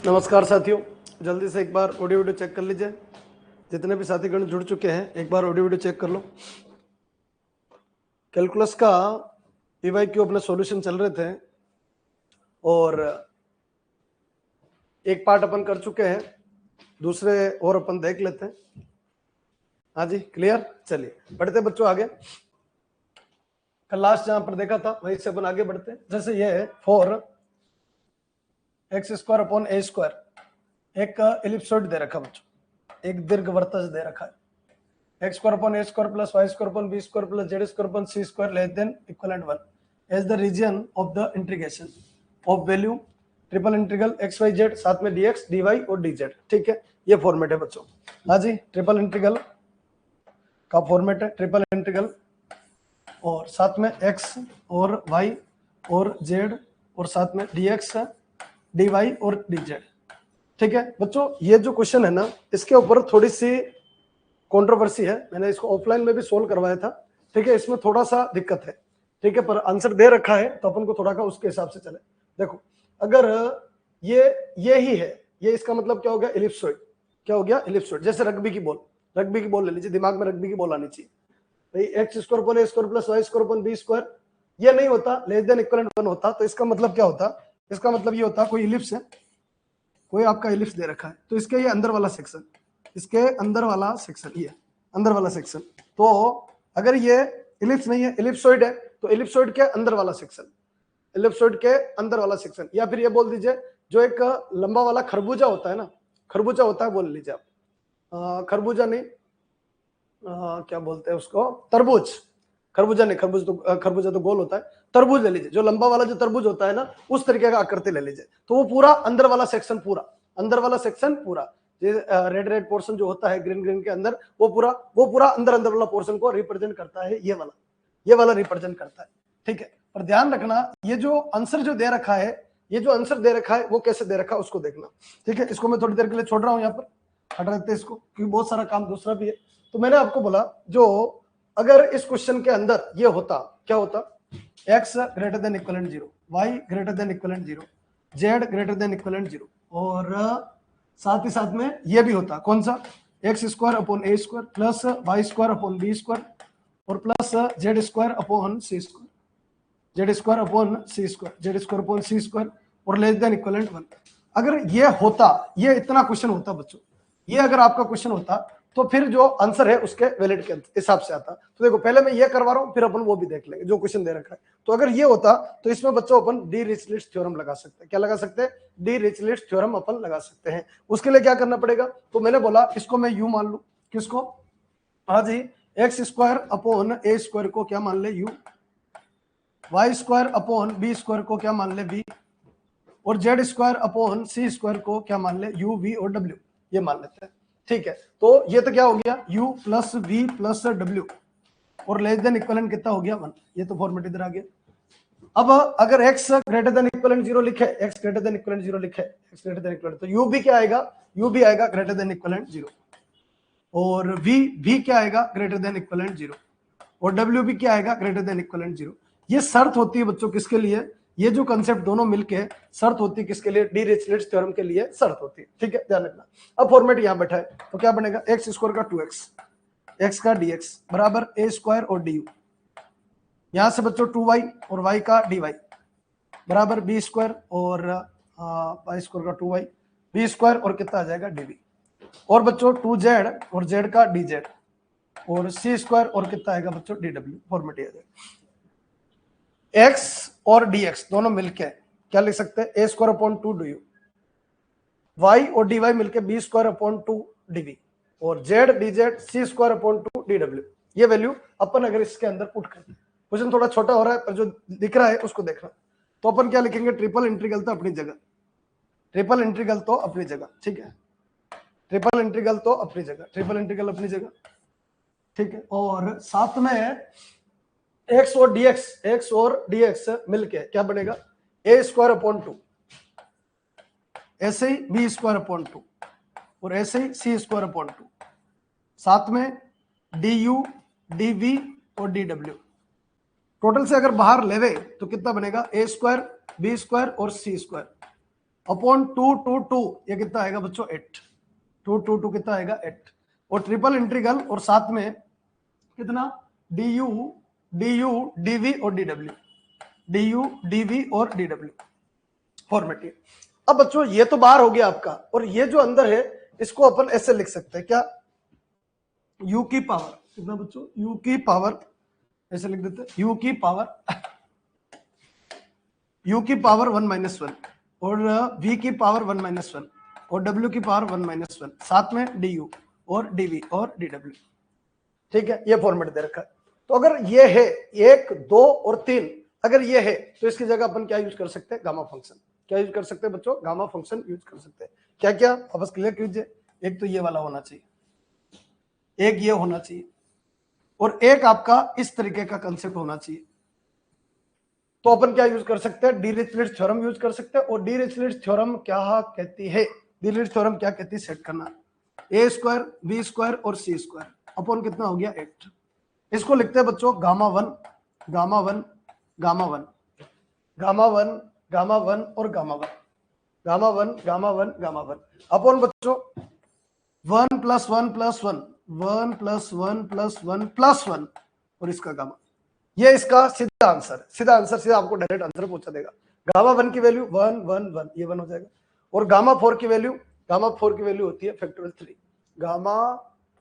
नमस्कार साथियों, जल्दी से एक बार ऑडियो वीडियो चेक कर लीजिए। जितने भी साथीगण जुड़ चुके हैं एक बार ऑडियो वीडियो चेक कर लो। कैलकुलस का पीवाईक्यू अपने सॉल्यूशन चल रहे थे और एक पार्ट अपन कर चुके हैं, दूसरे और अपन देख लेते हैं। हाँ जी, क्लियर। चलिए बढ़ते बच्चों आगे। कल लास्ट जहां पर देखा था वहीं से अपन आगे बढ़ते हैं। जैसे ये है 4x² अपॉन a स्क्वायर, एक एलिप्सॉइड दे रखा बच्चों, एक दीर्घवृत्तज दे रखा है। x² upon a square plus y square upon b square plus z square upon c square less than equivalent 1 as the region of the integration of value triple integral x y z, साथ में dx dy और dz। ठीक है, ये format है बच्चों। हाँ जी, triple integral का फॉर्मेट है, ट्रिपल इंटीग्रल और साथ में x और y और z और साथ में dx dy और dz। ठीक है बच्चों, ये जो क्वेश्चन है ना, इसके ऊपर थोड़ी सी कंट्रोवर्सी है। मैंने इसको ऑफलाइन में भी सोल्व करवाया था। ठीक है, इसमें थोड़ा सा दिक्कत है। ठीक है, पर आंसर दे रखा है तो अपन को थोड़ा का उसके हिसाब से चले। देखो, अगर ये ही है, ये इसका मतलब क्या हो गया? एलिप्सॉइड। क्या हो गया? एलिप्सॉइड। जैसे रग्बी की बॉल, रग्बी की बॉल ले लीजिए, दिमाग में रग्बी की बॉल आनी चाहिए भाई। x square upon a square plus y square upon b square, ये नहीं होता, लेस देन इक्वलेंट 1 होता। तो इसका मतलब क्या होता? इसका मतलब ये होता, कोई इलिप्स है, कोई आपका इलिप्स दे रखा है, तो इसके ये अंदर वाला सेक्शन, इसके अंदर वाला सेक्शन, ये अंदर वाला सेक्शन। तो अगर ये इलिप्स नहीं है, इलिप्सॉइड है, तो इलिप्सॉइड के अंदर वाला सेक्शन, इलिप्सॉइड के अंदर वाला सेक्शन। या फिर ये बोल दीजिए, जो एक लंबा वाला खरबूजा होता है ना, खरबूजा होता है, बोल लीजिए आप। खरबूजा नहीं, क्या बोलते हैं उसको? तरबूज। खरबूजा नहीं, खरबूजा तो गोल होता है। तरबूज ले लीजिए, जो लंबा वाला जो तरबूज होता है ना, उस तरीके का आकृति ले लीजिए। तो वो पूरा अंदर वाला सेक्शन, पूरा अंदर वाला सेक्शन, पूरा रेड रेड पोर्शन जो होता है ग्रीन ग्रीन के अंदर, वो पूरा अंदर अंदर वाला पोर्शन को रिप्रेजेंट करता है। ये वाला रिप्रेजेंट करता है। ठीक है, पर ध्यान रखना, ये जो आंसर जो दे रखा है, ये जो आंसर दे रखा है वो कैसे दे रखा है उसको देखना। ठीक है, इसको मैं थोड़ी देर के लिए छोड़ रहा हूँ, यहाँ पर हटा देते हैं इसको, क्योंकि बहुत सारा काम दूसरा भी है। तो मैंने आपको बोला, जो अगर इस क्वेश्चन के अंदर ये होता, क्या होता? x greater than equivalent 0, y greater than equivalent 0, z greater than equivalent 0, और साथ ही साथ में ये भी होता, कौन सा? X square upon a square plus y square upon b square और plus z square upon c square, z square upon सी स्क्वायर, जेड स्क्वायर अपॉन सी स्क्वायर और लेस देन इक्वलेंट 1। अगर ये होता, ये इतना क्वेश्चन होता बच्चों, ये अगर आपका क्वेश्चन होता, तो फिर जो आंसर है उसके वैलिड के हिसाब से आता। तो देखो, पहले मैं ये करवा रहा हूं, फिर अपन वो भी देख लेंगे जो क्वेश्चन दे रखा है। तो अगर ये होता, तो इसमें बच्चों अपन डी-रिचलेट थ्योरम लगा सकते हैं। क्या लगा सकते हैं? डी-रिचलेट थ्योरम अपन लगा सकते हैं। उसके लिए क्या करना पड़ेगा? तो मैंने बोला, इसको मैं यू मान लू। किसको? हाँ जी, X square upon A square को क्या मान ले? U. Y square upon B square को क्या मान ले? वी। और जेड स्क्वायर अपॉन सी स्क्वायर को क्या मान ले? यू, वी और डब्ल्यू, ये मान लेते हैं। ठीक है, तो ये तो क्या हो गया? u plus V plus W और लेस देन इक्वलेंट कितना हो गया? 1। ये तो फॉर्मेट इधर आ गया। अब अगर x ग्रेटर देन इक्वलेंट 0 लिखे, x ग्रेटर देन इक्वलेंट 0 लिखे, x ग्रेटर देन इक्वलेंट, तो u भी क्या आएगा? u भी आएगा ग्रेटर देन इक्वलेंट 0, और v भी क्या आएगा? ग्रेटर देन इक्वलेंट 0, और w भी क्या आएगा? Greater than equivalent 0। ये शर्त होती है बच्चों किसके लिए? ये जो कंसेप्ट दोनों मिलके शर्त होती है किसके लिए? डी-रिचलेट थ्योरम के लिए शर्त होती है। ठीक है, ध्यान रखना। अब फॉर्मेट यहां बैठा है, तो क्या बनेगा? एक्स स्क्वायर का 2x, x का dx बराबर a स्क्वायर और du। यहां से बच्चों 2y और y का dy बराबर b स्क्वायर और y स्क्वायर का 2y, b स्क्वायर और कितना आ जाएगा? dv। और बच्चों 2z और z का dz और c स्क्वायर और कितना आएगा बच्चों? dw। फॉर्मेट आ जाएगा। x और dx दोनों मिलके क्या लिख सकते हैं? a square upon 2 du, y और dy मिलके b स्क्वायर अपॉन 2 dv, और z dz c square upon 2 dw। ये वैल्यू अपन अगर इसके अंदर पुट करते हैं, क्वेश्चन थोड़ा छोटा हो रहा है पर जो दिख रहा है उसको देखना। तो अपन क्या लिखेंगे? ट्रिपल इंटीग्रल तो अपनी जगह, ट्रिपल इंटीग्रल तो अपनी जगह। ठीक है, ट्रिपल इंटीग्रल तो अपनी जगह, ट्रिपल इंटीग्रल अपनी जगह। ठीक है, और साथ में x और dx मिलके क्या बनेगा? a स्क्वायर अपॉन 2, ऐसे ही b स्क्वायर अपॉन 2 और ऐसे ही c स्क्वायर अपॉन 2, साथ में du, dv और dw। टोटल से अगर बाहर लेवे तो कितना बनेगा? a स्क्वायर, b स्क्वायर और c स्क्वायर, अपॉन 2 टू 2, ये कितना आएगा बच्चों 8, 2 टू 2 कितना आएगा 8, और ट्रिपल इंटीग्रल और साथ में कितना du dv और dw, du dv और dw फॉर्मेट। अब बच्चों ये तो बाहर हो गया आपका, और ये जो अंदर है इसको अपन ऐसे लिख सकते हैं क्या, u की पावर कितना बच्चों, u की पावर ऐसे लिख देते हैं, u की पावर 1 माइनस 1 और v की पावर 1 माइनस 1 और w की पावर 1 माइनस 1, साथ में du और dv और dw। ठीक है, ये फॉर्मेट दे रखा है। तो अगर ये है 1 2 और 3, अगर ये है तो इसकी जगह अपन क्या यूज कर सकते हैं, गामा फंक्शन। क्या यूज कर सकते हैं बच्चों, गामा फंक्शन यूज कर सकते हैं। क्या क्या वापस क्लियर कीजिए, एक तो ये वाला होना चाहिए, एक ये होना चाहिए, और एक आपका इस तरीके का कंसेप्ट होना चाहिए। तो अपन क्या यूज कर सकते हैं, डिरिचलेट थ्योरम यूज कर सकते हैं। और डिरिचलेट थ्योरम क्या कहती है, डिरिचलेट थ्योरम क्या कहती है, सेट करना a स्क्वायर b स्क्वायर और c स्क्वायर अपॉन कितना हो गया 8। इसको लिखते हैं बच्चों gamma 1 gamma 1 gamma 1 gamma 1 gamma 1 और gamma 1 gamma 1 gamma 1 gamma 1 upon बच्चों 1 plus 1 plus 1 1 plus 1 plus 1 plus 1 और इसका गामा। ये इसका सीधा आंसर है, सीधा आंसर, सीधा आपको डायरेक्ट आंसर पूछा देगा। गामा 1 की वैल्यू 1 1 1, ये 1 हो जाएगा। और गामा 4 की वैल्यू होती है फैक्टोरियल 3, गामा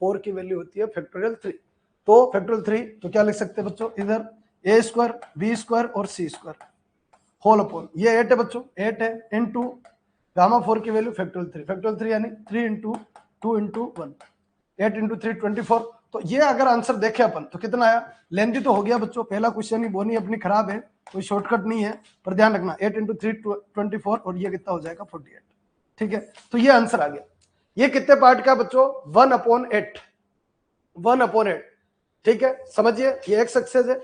4 की वैल्यू होती है फैक्टोरियल 3। तो फैक्टोरियल 3 तो क्या लिख सकते हैं बच्चों, इधर a स्क्वायर b स्क्वायर और c स्क्वायर होल अपॉन, ये 8 है बच्चों, 8 है इनटू गामा 4 की वैल्यू फैक्टोरियल 3 यानी 3 इंटू 2 इंटू 1, 8 इंटू 3 24। तो ये अगर आंसर देखे अपन तो कितना आया, लेंथी तो हो गया बच्चों, पहला क्वेश्चन ही बोनी अपनी खराब है, कोई शॉर्टकट नहीं है, पर ध्यान रखना 8 इंटू 3 24 और ये कितना हो जाएगा 48। ठीक है, तो ये आंसर आ गया। ये कितने पार्ट का बच्चों, 1/8, 1/8। ठीक है, समझिए, ये एक्स एक्सेस है,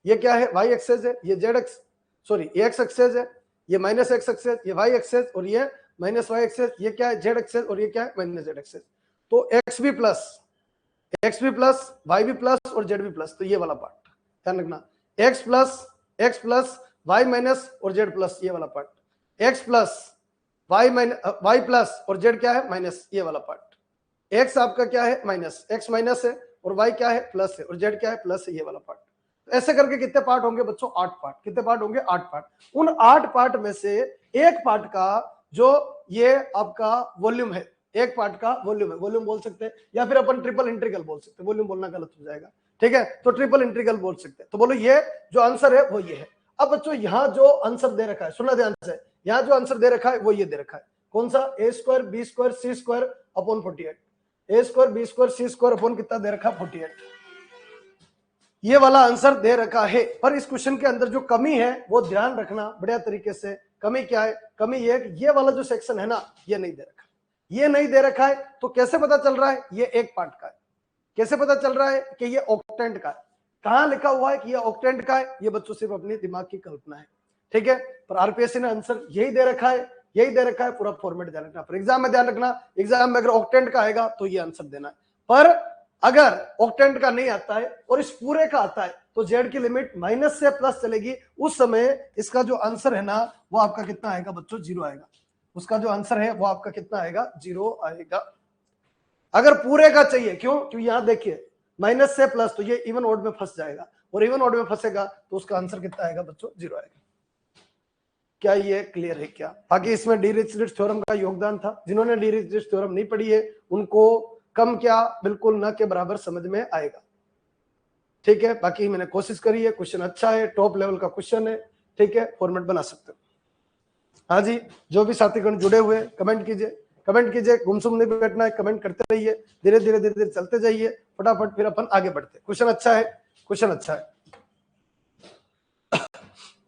ये क्या है वाई एक्सेस है, ये जेड एक्स सॉरी ये एक्स एक्सेस है, ये माइनस एक्स एक्सेस, ये वाई एक्सेस और ये माइनस वाई एक्सेस, ये क्या है जेड एक्सेस और ये क्या है माइनस जेड एक्सेस। तो एक्स भी प्लस वाई भी प्लस और जेड भी प्लस, तो ये वाला पार्ट ध्यान रखना, एक्स प्लस वाई माइनस और जेड प्लस, ये वाला part, X plus Y plus और जेड क्या है माइनस, ये वाला पार्ट, एक्स आपका क्या है माइनस, एक्स माइनस है और वाई क्या है प्लस है और जेड क्या है प्लस है, ये वाला पार्ट। ऐसे करके कितने पार्ट होंगे बच्चों, 8 पार्ट। कितने पार्ट होंगे, 8 पार्ट। उन 8 पार्ट में से एक पार्ट का जो ये आपका वॉल्यूम है, एक पार्ट का वॉल्यूम है, वॉल्यूम बोल सकते हैं, या फिर अपन ट्रिपल इंटीग्रल बोल सकते हैं, वॉल्यूम बोलना गलत हो जाएगा। ठीक है, तो ट्रिपल इंटीग्रल बोल सकते हैं। तो बोलो ये जो आंसर है वो ये है। अब बच्चों यहाँ जो आंसर दे रखा है, सुनना ध्यान से, यहाँ जो आंसर दे रखा है वो ये दे रखा है, कौन सा, a square b square c square upon 48, a square b square c square upon कितना दे रखा 48, ये वाला आंसर दे रखा है। पर इस क्वेश्चन के अंदर जो कमी है वो ध्यान रखना बढ़िया तरीके से। कमी क्या है, कमी ये कि ये वाला जो सेक्शन है ना, ये नहीं दे रखा, ये नहीं दे रखा है। तो कैसे पता चल रहा है ये एक पार्ट का है, कैसे पता चल रहा है कि ये ऑक्टेंट का है, कहां लिखा हुआ है कि ये ऑक्टेंट का है, ये बच्चों सिर्फ अपने दिमाग की कल्पना है। ठीक है, पर आरपीएससी ने आंसर यही दे रखा है, यही दे रखा है, पूरा फॉर्मेट ध्यान रखना। पर एग्जाम में ध्यान रखना, एग्जाम में अगर ऑक्टेंट का आएगा तो ये आंसर देना है, पर अगर ऑक्टेंट का नहीं आता है और इस पूरे का आता है तो जेड की लिमिट माइनस से प्लस चलेगी, उस समय इसका जो आंसर है ना वो आपका कितना आएगा बच्चों, 0 आएगा। उसका जो आंसर है वो आपका कितना आएगा, 0 आएगा। अगर पूरे का चाहिए, क्यों यहां देखिए माइनस से प्लस, तो ये इवन ऑड में फंस जाएगा, और इवन ऑड में फंसेगा तो उसका आंसर कितना आएगा बच्चों, 0 आएगा। क्या ये क्लियर है क्या? बाकी इसमें डिरिचलेट थ्योरम का योगदान था, जिन्होंने डिरिचलेट थ्योरम नहीं पढ़ी है उनको कम क्या बिल्कुल न के बराबर समझ में आएगा। ठीक है, बाकी मैंने कोशिश करी है, क्वेश्चन अच्छा है, टॉप लेवल का क्वेश्चन है। ठीक है, फॉर्मेट बना सकते हो। हाँ जी, जो भी साथीगण जुड़े हुए कमेंट कीजिए, गुमसुम नहीं बैठना है, कमेंट करते रहिए, धीरे धीरे चलते जाइए, फटाफट फिर अपन आगे बढ़ते। क्वेश्चन अच्छा है,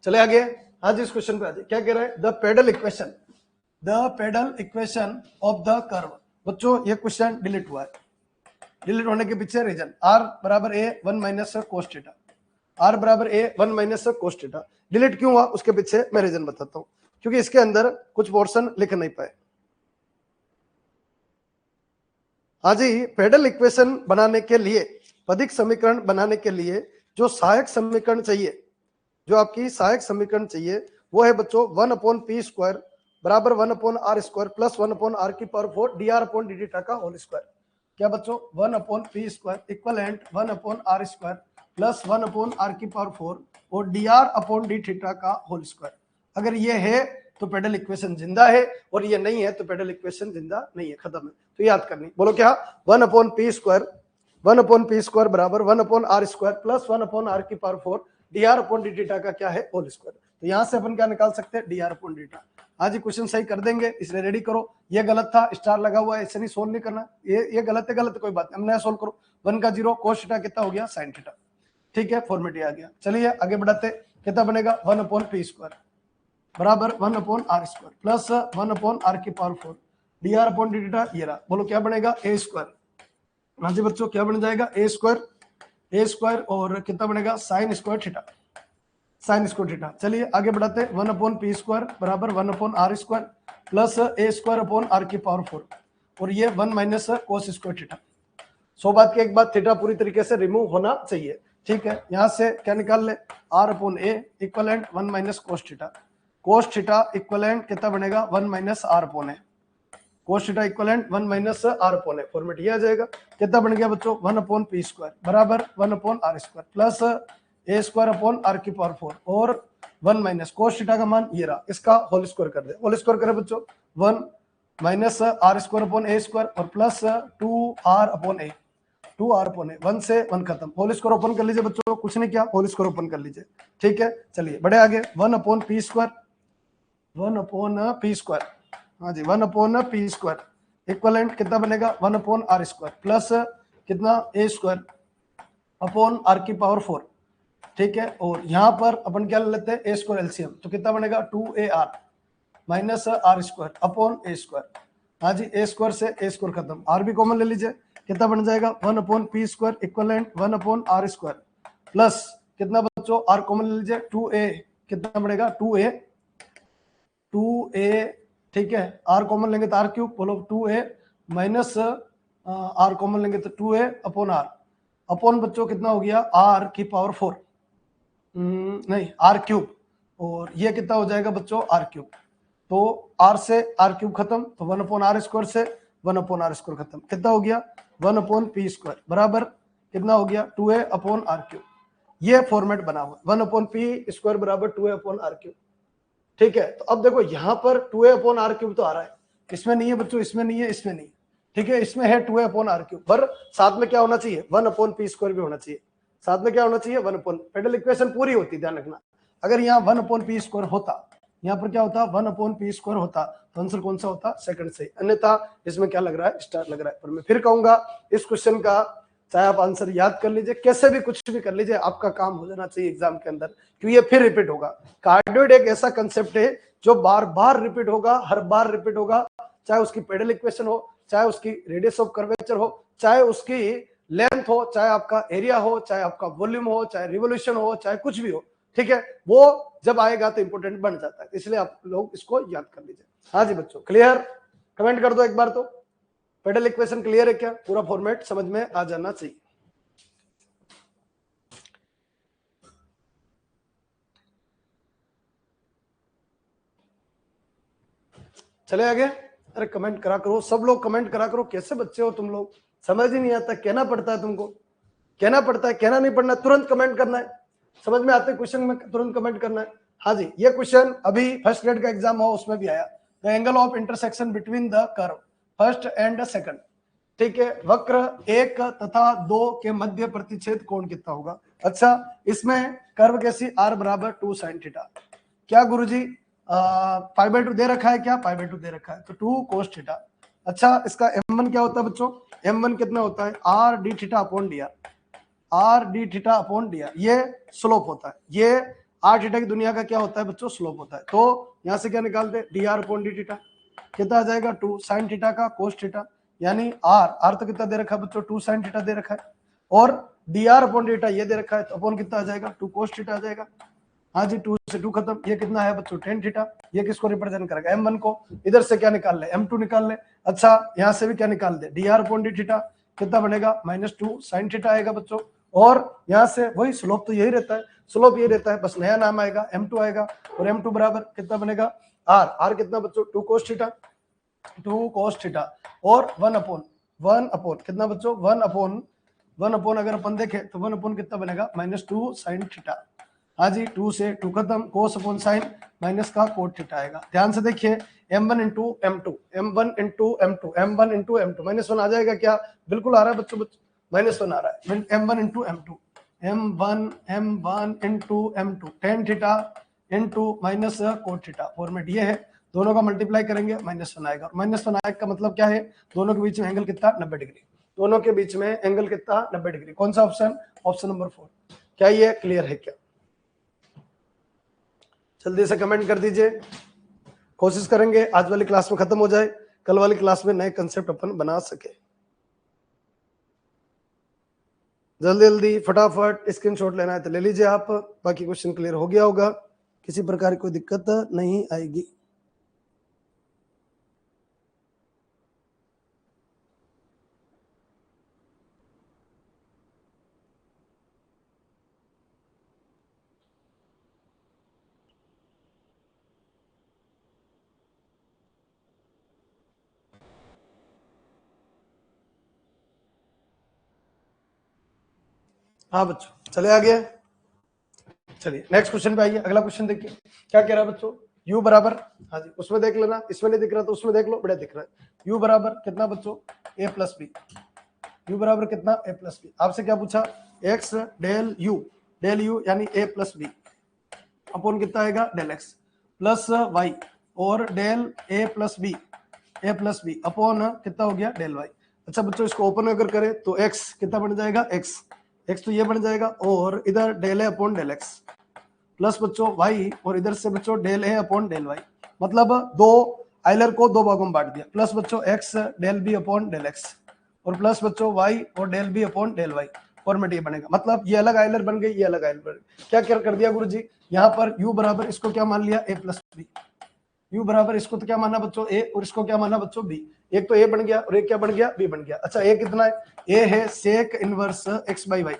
चले आगे। हाँ जी, इस क्वेश्चन पे आ जाए, क्या कह रहा है, the pedal equation of the curve. बच्चों ये क्वेश्चन डिलीट हुआ है, डिलीट होने के पीछे रीजन, r बराबर a 1 minus cos theta, r बराबर a 1 minus cos theta. Delete क्यों हुआ उसके पीछे मैं रीजन बताता हूँ, क्योंकि इसके अंदर कुछ पोर्शन लिख नहीं पाए। हाँ जी, पेडल इक्वेशन बनाने के लिए, पदिक समीकरण बनाने के लिए जो सहायक समीकरण चाहिए, जो आपकी सहायक समीकरण चाहिए वो है बच्चों 1/p² बराबर 1/r² प्लस 1/r की पावर 4 dr/d थीटा का होल स्क्वायर। क्या बच्चों 1/p² equivalent 1/r² plus 1/r की पावर 4 और dr/d थीटा का होल स्क्वायर। अगर ये है तो पेडल इक्वेशन जिंदा है और ये नहीं है तो पेडल इक्वेशन जिंदा नहीं है, खत्म है। तो याद करनी, बोलो क्या 1/p² बराबर 1/r² प्लस 1/r की पावर 4 dr/d थीटा का क्या है होल स्क्वायर। तो यहां से अपन क्या निकाल सकते हैं dr/d थीटा। आज ही क्वेश्चन सही कर देंगे, इसलिए रेडी करो। ये गलत था, स्टार लगा हुआ है, ऐसे नहीं सोल्व नहीं करना। ये गलत है, गलत कोई बात नहीं, हम नया सोल्व करो। 1 का 0 cos थीटा कितना हो गया sin थीटा, ठीक है, फॉर्मेट आ गया। चलिए आगे बढ़ाते, कितना बनेगा 1/p² बराबर 1/r² प्लस 1/r की पावर 4 dr/d थीटा ये रहा। बोलो क्या बनेगा a²। हाँ जी बच्चों क्या बन जाएगा a² और कितना बनेगा sin² थीटा, sin² थीटा। चलिए आगे बढ़ाते, 1/p² बराबर 1/r² प्लस a²/r की पावर 4 और ये 1 माइनस cos² थीटा। 100 बात की एक बात, थीटा पूरी तरीके से रिमूव होना चाहिए, ठीक है। यहां से क्या निकाल ले r/a equivalent 1 minus cos theta, cos theta equivalent कितना बनेगा 1 minus r/a, cos theta equivalent 1 minus r/a। Format ये आ जाएगा, कितना बन गया बच्चों 1/p² बराबर 1/r² प्लस a²/r की पावर 4 और 1 माइनस cos थीटा का मान ये रहा, इसका होल स्क्वायर कर दे। होल स्क्वायर करे बच्चों 1 माइनस r²/a² और प्लस 2r/a, 2r/a, 1 से 1 खत्म। होल स्क्वायर ओपन कर लीजिए बच्चों, कुछ नहीं किया, होल स्क्वायर ओपन कर लीजिए, ठीक है। चलिए बड़े आगे 1/p², 1/p², हाँ जी 1/p² इक्वलेंट कितना बनेगा 1/r² प्लस कितना a²/r की पावर 4, ठीक है। और यहाँ पर अपन क्या ले लेते हैं a² एलसीएम, तो कितना बनेगा 2ar माइनस r²/a²। हाँ जी a² से a² खत्म, r भी कॉमन ले लीजिए, कितना बन जाएगा 1/p² इक्वलेंट 1/r² प्लस कितना बच्चों r कॉमन ले लीजिए 2a, कितना बनेगा 2a, ठीक है। r कॉमन लेंगे तो r3, बोलो 2a माइनस r कॉमन लेंगे तो 2a/r अपॉन बच्चों कितना हो गया r की पावर 4, नहीं r3, और ये कितना हो जाएगा बच्चों r3। तो r से r3 खत्म, तो 1/r² से 1/r² खत्म, कितना हो गया 1/p² बराबर कितना हो गया 2a/r3। ये फॉर्मेट बना हुआ 1/p² बराबर 2a/r3, ठीक है। तो अब देखो यहाँ पर 2a/r³ तो आ रहा है, इसमें नहीं है बच्चों, इसमें नहीं है, इसमें नहीं, ठीक है। इसमें है 2a/r³, पर साथ में क्या होना चाहिए 1/p² भी होना चाहिए, साथ में क्या होना चाहिए 1 पेडल इक्वेशन पूरी होती, ध्यान रखना। अगर यहाँ 1/p² होता, यहाँ पर क्या होता 1/p² होता, तो आंसर कौन सा होता सेकंड सही, अन्यथा इसमें क्या लग रहा है स्टार लग रहा है। पर मैं फिर कहूंगा इस क्वेश्चन का चाहे आप आंसर याद कर लीजिए, कैसे भी कुछ भी कर लीजिए, आपका काम हो जाना चाहिए एग्जाम के अंदर, क्योंकि ये फिर रिपीट होगा। कार्डियोइड एक ऐसा कंसेप्ट है जो बार बार रिपीट होगा, हर बार रिपीट होगा, चाहे उसकी पेडल इक्वेशन हो, चाहे उसकी रेडियस ऑफ कर्वेचर हो, चाहे उसकी लेंथ हो, चाहे आपका एरिया हो, चाहे आपका वॉल्यूम हो, चाहे रिवोल्यूशन हो, चाहे कुछ भी हो, ठीक है। वो जब आएगा तो इंपोर्टेंट बन जाता है, इसलिए आप लोग इसको याद कर लीजिए। हाँ जी बच्चों क्लियर, कमेंट कर दो एक बार तो पेडल इक्वेशन क्लियर है क्या, पूरा फॉर्मेट समझ में आ जाना चाहिए। चले आगे, अरे कमेंट करा करो, सब लोग कमेंट करा करो। कैसे बच्चे हो तुम लोग, समझ ही नहीं आता, कहना पड़ता है तुमको, कहना पड़ता है, कहना नहीं पड़ना, तुरंत कमेंट करना है, समझ में आते क्वेश्चन में तुरंत कमेंट करना है। हाँ जी ये क्वेश्चन अभी फर्स्ट ग्रेड का एग्जाम हो उसमें भी आया, the angle of intersection between the curve first and second, ठीक है। वक्र 1 तथा 2 के मध्य प्रतिच्छेद कोण कितना होगा। अच्छा इसमें कर्व कैसी r बराबर 2 sin थीटा, क्या गुरुजी π/2 दे रखा है क्या, π/2 दे रखा है, तो 2 cos थीटा। अच्छा इसका m1 क्या होता है बच्चों, m1 कितना होता है r d theta upon dr, r d theta upon dr, ये स्लोप होता है, ये r थीटा की दुनिया का क्या होता है बच्चों स्लोप होता है। तो यहां से क्या निकालते dr अपॉन d थीटा, कितना आ जाएगा 2 sin थीटा का cos थीटा, यानी r तो कितना दे रखा है बच्चों 2 sin थीटा दे रखा है, और dr अपॉन थीटा ये दे रखा है, तो अपॉन कितना आ जाएगा 2 cos थीटा आ जाएगा। हाँ जी 2 से 2 खत्म, ये कितना है बच्चों tan थीटा, ये किसको रिप्रेजेंट करेगा m1 को, इधर से क्या निकाल ले m2 निकाल ले। अच्छा यहाँ से भी क्या निकाल दे dr अपॉन d थीटा, कितना बनेगा -2 sin थीटा आएगा बच्चों, और यहाँ से वही स्लोप तो यही रहता है, स्लोप ये रहता है, बस नया नाम आएगा m2 आएगा, और m2 बराबर कितना बनेगा आर, आर कितना बच्चों 2 cos थीटा, 2 cos थीटा और 1 अपॉन कितना बच्चों 1 अपॉन अगर अपन देखें तो 1 अपॉन कितना बनेगा -2 sin थीटा। हाँ जी 2 से 2 खत्म, cos अपॉन साइन माइनस का cot थीटा आएगा। ध्यान से देखिए m1 into m2 m1 into m2 m1 into m2 -1 आ जाएगा क्या? बिल्कुल आ रहा है बच्चों, -1 आ रहा है। m1 into m2 m1 into m2 tan theta into minus cot theta. Format ये है, दोनों का मल्टीप्लाई करेंगे -1 आएगा। -1 आएगा का मतलब क्या है? दोनों के बीच में एंगल कितना 90 डिग्री, दोनों के बीच में एंगल कितना 90 डिग्री। कौन सा ऑप्शन? Option number 4। क्या ये क्लियर है क्या? जल्दी से कमेंट कर दीजिए। कोशिश करेंगे आज वाली क्लास में खत्म हो जाए, कल वाली क्लास में नए कंसेप्ट अपन बना सके। जल्दी जल्दी फटाफट स्क्रीनशॉट लेना है तो ले लीजिए आप। बाकी क्वेश्चन क्लियर हो गया होगा, किसी प्रकार की कोई दिक्कत नहीं आएगी। हाँ बच्चों चले आगे, चलिए नेक्स्ट क्वेश्चन पे आइए। अगला क्वेश्चन देखिए क्या कह रहा है बच्चों, u बराबर, हाँ जी उसमें देख लेना, इसमें नहीं दिख रहा तो उसमें देख लो, बढ़िया दिख रहा है। u बराबर कितना बच्चों a प्लस बी, u बराबर कितना a प्लस बी। आपसे क्या पूछा? x डेल u यानी a प्लस बी अपॉन कितना आएगा डेल x प्लस y और del a plus B upon कितना हो गया डेल y। अच्छा बच्चों इसको ओपन अगर करें तो x कितना बन जाएगा, x तो ये बन जाएगा और इधर del a upon del x plus बच्चों y और इधर से बच्चों del a upon del y। मतलब दो आइलर को दो भागों में बांट दिया, प्लस बच्चों x del b upon del x और प्लस बच्चों y और del b upon del y। Format ये बनेगा, मतलब ये अलग आइलर बन गई, ये अलग आइलर बन गई। क्या क्या कर दिया गुरु जी, यहाँ पर u बराबर इसको क्या मान लिया a प्लस बी, u बराबर इसको तो क्या माना बच्चों a और इसको क्या माना बच्चों b। एक तो a बन गया और एक क्या बन गया b बन गया। अच्छा a कितना है? a है sec inverse x by Y.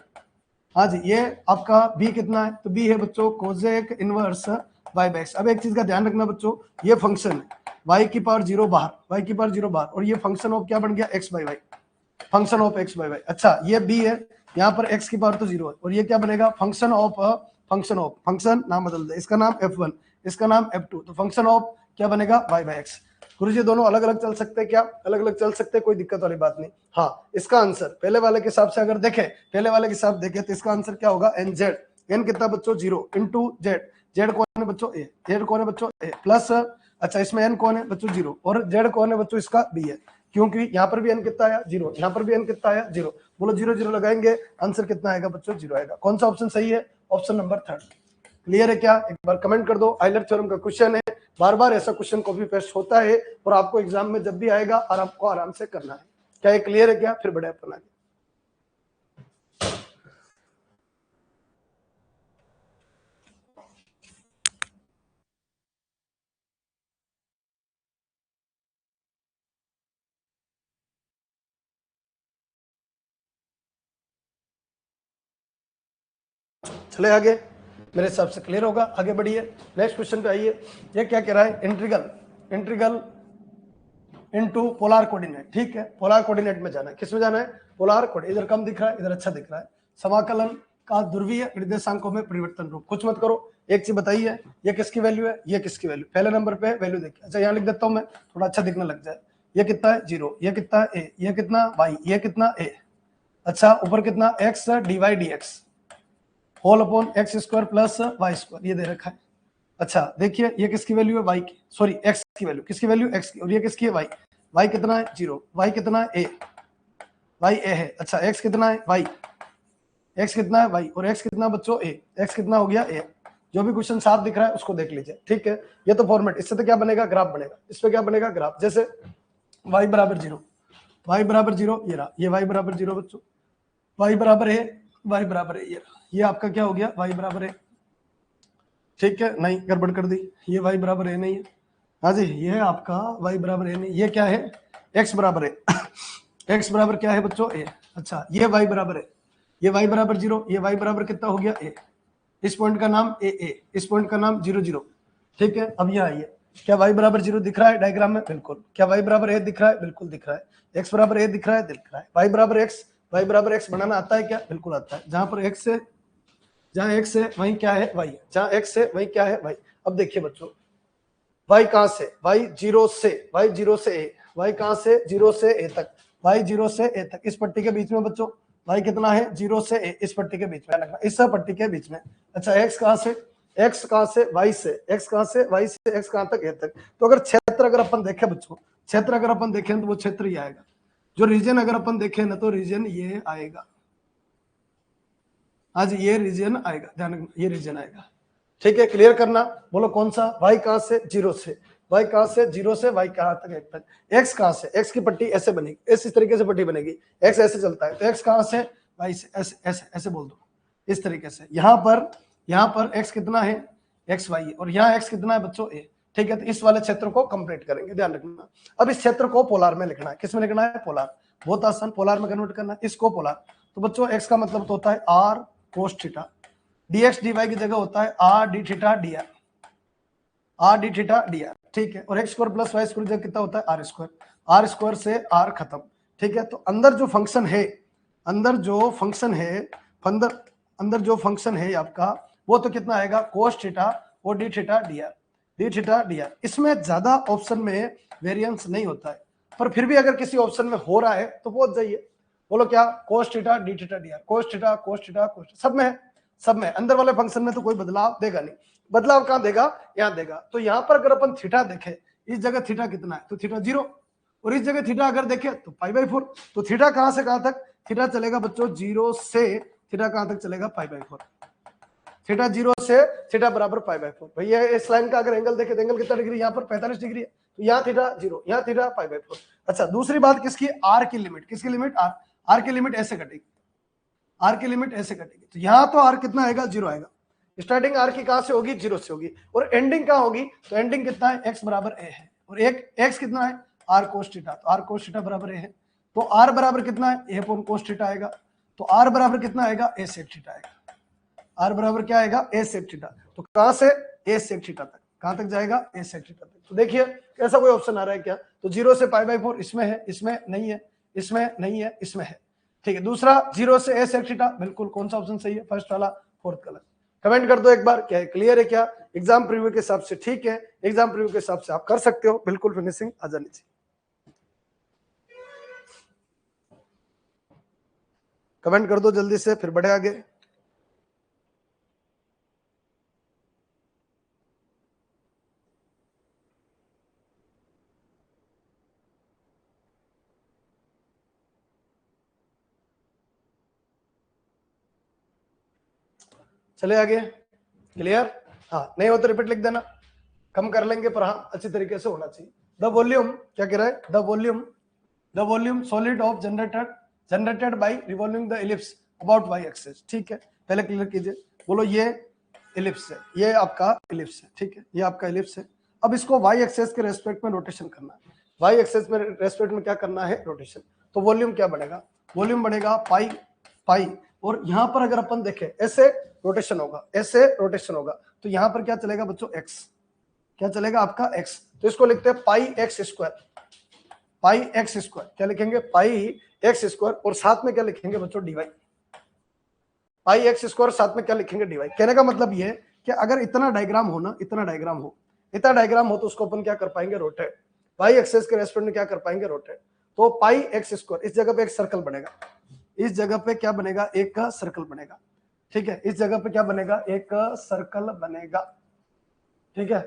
हाँ जी ये आपका b कितना है? तो b है बच्चों cosec inverse y by x। अब एक चीज का ध्यान रखना बच्चों, ये फंक्शन है y की पावर 0 बाहर, y की पावर 0 बाहर और ये फंक्शन ऑफ क्या बन गया x by Y, function of x by Y. अच्छा ये b है, यहाँ पर x की पावर तो 0 है और ये क्या बनेगा फंक्शन ऑफ फंक्शन नाम बदल दे, इसका नाम f1 इसका नाम f2, तो फंक्शन ऑफ क्या बनेगा y बाई x। गुरु जी दोनों अलग अलग चल सकते हैं क्या? अलग अलग चल सकते हैं, कोई दिक्कत वाली बात नहीं। हाँ इसका आंसर पहले वाले के हिसाब से अगर देखें, पहले वाले के हिसाब देखें तो इसका आंसर क्या होगा nz, n कितना बच्चों 0 इंटू z कौन है बच्चों a, z कौन है बच्चों a प्लस, अच्छा इसमें n कौन है बच्चों 0 और z कौन है बच्चों इसका b है, क्योंकि यहाँ पर भी n कितना आया 0, यहाँ पर भी n कितना आया 0। बोलो 0 0 लगाएंगे आंसर कितना आएगा बच्चों 0 आएगा। कौन सा ऑप्शन सही है? Option number 3। क्लियर है क्या? एक बार कमेंट कर दो। आइलर थ्योरम का क्वेश्चन है, बार बार ऐसा क्वेश्चन कॉपी पेस्ट होता है और आपको एग्जाम में जब भी आएगा और आपको आराम से करना है। क्या ये क्लियर है क्या? फिर बढ़िया अपन आगे चले आगे, मेरे हिसाब से क्लियर होगा। आगे बढ़िए नेक्स्ट क्वेश्चन पे आइए। ये क्या कह रहा है? Integral into polar coordinate. ठीक है पोलर कोऑर्डिनेट में जाना है, किस में जाना है? Polar coordinate. इधर कम दिख रहा है इधर अच्छा दिख रहा है। समाकलन का ध्रुवीय निर्देशांकों में परिवर्तन रूप। कुछ मत करो, एक चीज बताइए ये किसकी वैल्यू है, ये किसकी वैल्यू। पहले नंबर पे वैल्यू देखिए, अच्छा यहाँ लिख देता हूं मैं थोड़ा अच्छा दिखने लग जाए। ये कितना है 0, ये कितना है a, ये कितना y, ये कितना a। अच्छा ऊपर कितना x dy dx whole upon X square plus Y square ये दे रखा है। अच्छा देखिए ये किसकी वैल्यू है y की, सॉरी x की वैल्यू, किसकी वैल्यू x की, और ये किसकी है y कितना है 0, y कितना है y a है। अच्छा x कितना है x कितना है y और x कितना बच्चों a, x कितना हो गया a। जो भी क्वेश्चन साफ दिख रहा है उसको देख लीजिए। ठीक है ये तो फॉर्मेट, इससे तो क्या बनेगा ग्राफ बनेगा, इस पे क्या बनेगा ग्राफ। जैसे y बराबर 0 ये रहा, ये y बराबर 0 बच्चों, y बराबर है ये आपका क्या हो गया y बराबर है। ठीक है नहीं गड़बड़ कर दी, ये y बराबर है नहीं है। हाँ जी ये है आपका y बराबर है नहीं, ये क्या है x बराबर है x बराबर क्या है बच्चों a। अच्छा ये y बराबर है, ये y बराबर 0, ये y बराबर कितना हो गया a। इस पॉइंट का नाम a, इस पॉइंट का नाम 0 0। ठीक है अब यहाँ आइए, क्या y बराबर 0 दिख रहा है डायग्राम में? बिल्कुल। क्या y बराबर a दिख रहा है? बिल्कुल दिख रहा है। x बराबर a दिख रहा है? दिख रहा है। y बराबर x बनाना आता है क्या? बिल्कुल आता है। जहां पर x है, जहां x है वहीं क्या है? y है। जहां x है वहीं क्या है? y। अब देखिए बच्चों, y कहां से? y 0 से a। y कहां से? 0 से a तक। y 0 से a तक, इस पट्टी के बीच में बच्चों y कितना है? 0 से a, इस पट्टी के बीच में लगना, इस पट्टी के बीच में। अच्छा x कहां से? x कहां से? y से। x कहां से? y से। x कहां तक? a तक। तो अगर क्षेत्र अगर अपन देखें बच्चों, क्षेत्र अगर अपन देखें तो वो क्षेत्र ही आएगा। जो रीजन अगर अपन देखें ना तो रीजन ये आएगा। आज ये रीजन आएगा, ध्यान रखना, ये रीजन आएगा। ठीक है, क्लियर करना। बोलो कौन सा? y कहां से? 0 से। y कहां से? 0 से y कहां तक? 1 तक। x कहां से? x की पट्टी ऐसे बनेगी, इस तरीके से पट्टी बनेगी। x ऐसे चलता है तो x कहां से? y से। ऐसे ऐसे ऐसे बोल दो, इस तरीके से। यहाँ पर x कितना है? x y है, और यहाँ x कितना है बच्चों? a। ठीक है, तो इस वाले क्षेत्र को कंप्लीट करेंगे, ध्यान रखना। अब इस क्षेत्र को पोलार में लिखना है। किस में लिखना है? पोलार। बहुत आसान, पोलार में कन्वर्ट करना है इसको पोलार। तो बच्चों x का मतलब तो होता है r cos theta, dx dy की जगह होता है r d theta dr, r d theta dr। ठीक है, और x square plus Y square जगह कितना होता है? r square. r स्क्वायर से r खत्म। ठीक है, तो अंदर जो फंक्शन है, अंदर जो फंक्शन है आपका, वो तो कितना आएगा? cos थीटा और d थीटा dr। इसमें ज्यादा ऑप्शन में वेरिएंस नहीं होता है, पर फिर भी अगर किसी ऑप्शन में हो रहा है तो पहुंच जाइए। बोलो क्या? cos theta d theta dr, cos theta सब में है, सब में। अंदर वाले फंक्शन में तो कोई बदलाव देगा नहीं। बदलाव कहां देगा? यहां देगा। तो यहां पर अगर अपन थीटा देखें, इस जगह थीटा कितना है? तो थीटा 0, और इस जगह थीटा अगर देखें तो π/4। तो थीटा कहां से कहां तक? थीटा चलेगा बच्चों 0 से, थीटा कहां तक चलेगा? π/4। थीटा 0 से थीटा बराबर π/4। भैया इस लाइन का अगर एंगल देखें तो एंगल कितना डिग्री? यहाँ पर 45 डिग्री है। तो यहाँ थीटा 0, यहाँ थीटा π/4। अच्छा, दूसरी बात किसकी? आर की लिमिट। किसकी लिमिट? आर की लिमिट ऐसे कटेगी, आर की लिमिट ऐसे कटेगी। तो यहाँ तो आर कितना आएगा? 0 आएगा। स्टार्टिंग आर की कहां से होगी? 0 से होगी। और एंडिंग कहां होगी? तो एंडिंग कितना है? x बराबर a है, और एक x कितना है? r cos theta. तो r cos थीटा बराबर a है। तो r बराबर कितना है? a अपॉन cos थीटा आएगा। तो r बराबर कितना आएगा? a sec थीटा आएगा। r बराबर क्या आएगा? a sec theta. तो कहां से? a sec थीटा तक। कहां तक जाएगा? a sec थीटा तक। तो देखिए ऐसा कोई ऑप्शन आ रहा है क्या? तो 0 से π/4 इसमें है, इसमें नहीं है, इसमें नहीं है, इसमें है। ठीक है, दूसरा 0 से a sec थीटा, बिल्कुल। कौन सा ऑप्शन सही है? फर्स्ट वाला, फोर्थ कलर। कमेंट कर दो एक बार, क्या है? क्लियर है क्या? एग्जाम प्रीव्यू के हिसाब से ठीक है, एग्जाम प्रीव्यू के हिसाब से आप कर सकते हो, बिल्कुल फिनिशिंग आ जानी चाहिए। कमेंट कर दो जल्दी से, फिर बढ़े आगे। चले आगे। क्लियर? हाँ, नहीं हो तो रिपीट लिख देना, कम कर लेंगे, पर हाँ अच्छी तरीके से होना चाहिए। द वॉल्यूम, क्या कह रहा है? The volume solid of generated by revolving the ellipse about Y axis. ठीक है, पहले क्लियर कीजिए। बोलो ये इलिप्स है, ये आपका इलिप्स है। ठीक है, ये आपका इलिप्स है। अब इसको वाई एक्सिस के रेस्पेक्ट में रोटेशन करना है। वाई एक्सिस में रेस्पेक्ट में क्या करना है? रोटेशन। तो वॉल्यूम क्या बनेगा? वॉल्यूम बनेगा पाई। और यहां पर अगर अपन देखें, ऐसे रोटेशन होगा, ऐसे रोटेशन होगा, तो यहां पर क्या चलेगा बच्चों? एक्स। क्या चलेगा आपका? एक्स। तो इसको लिखते हैं पाई एक्स स्क्वायर। क्या लिखेंगे? पाई एक्स स्क्वायर, और साथ में क्या लिखेंगे बच्चों? डीवाई। पाई एक्स स्क्वायर, साथ में क्या लिखेंगे? डीवाई। कहने का मतलब ये कि अगर इतना डायग्राम हो ना, इतना डायग्राम हो तो उसको अपन क्या कर पाएंगे? रोटेट। पाई एक्सेस के रेस्पेक्ट में क्या कर पाएंगे? रोटेट। तो पाई एक्स स्क्वायर, इस जगह पे एक सर्कल बनेगा, इस जगह पे क्या बनेगा? एक सर्कल बनेगा। ठीक है, इस जगह पे क्या बनेगा? एक सर्कल बनेगा। ठीक है,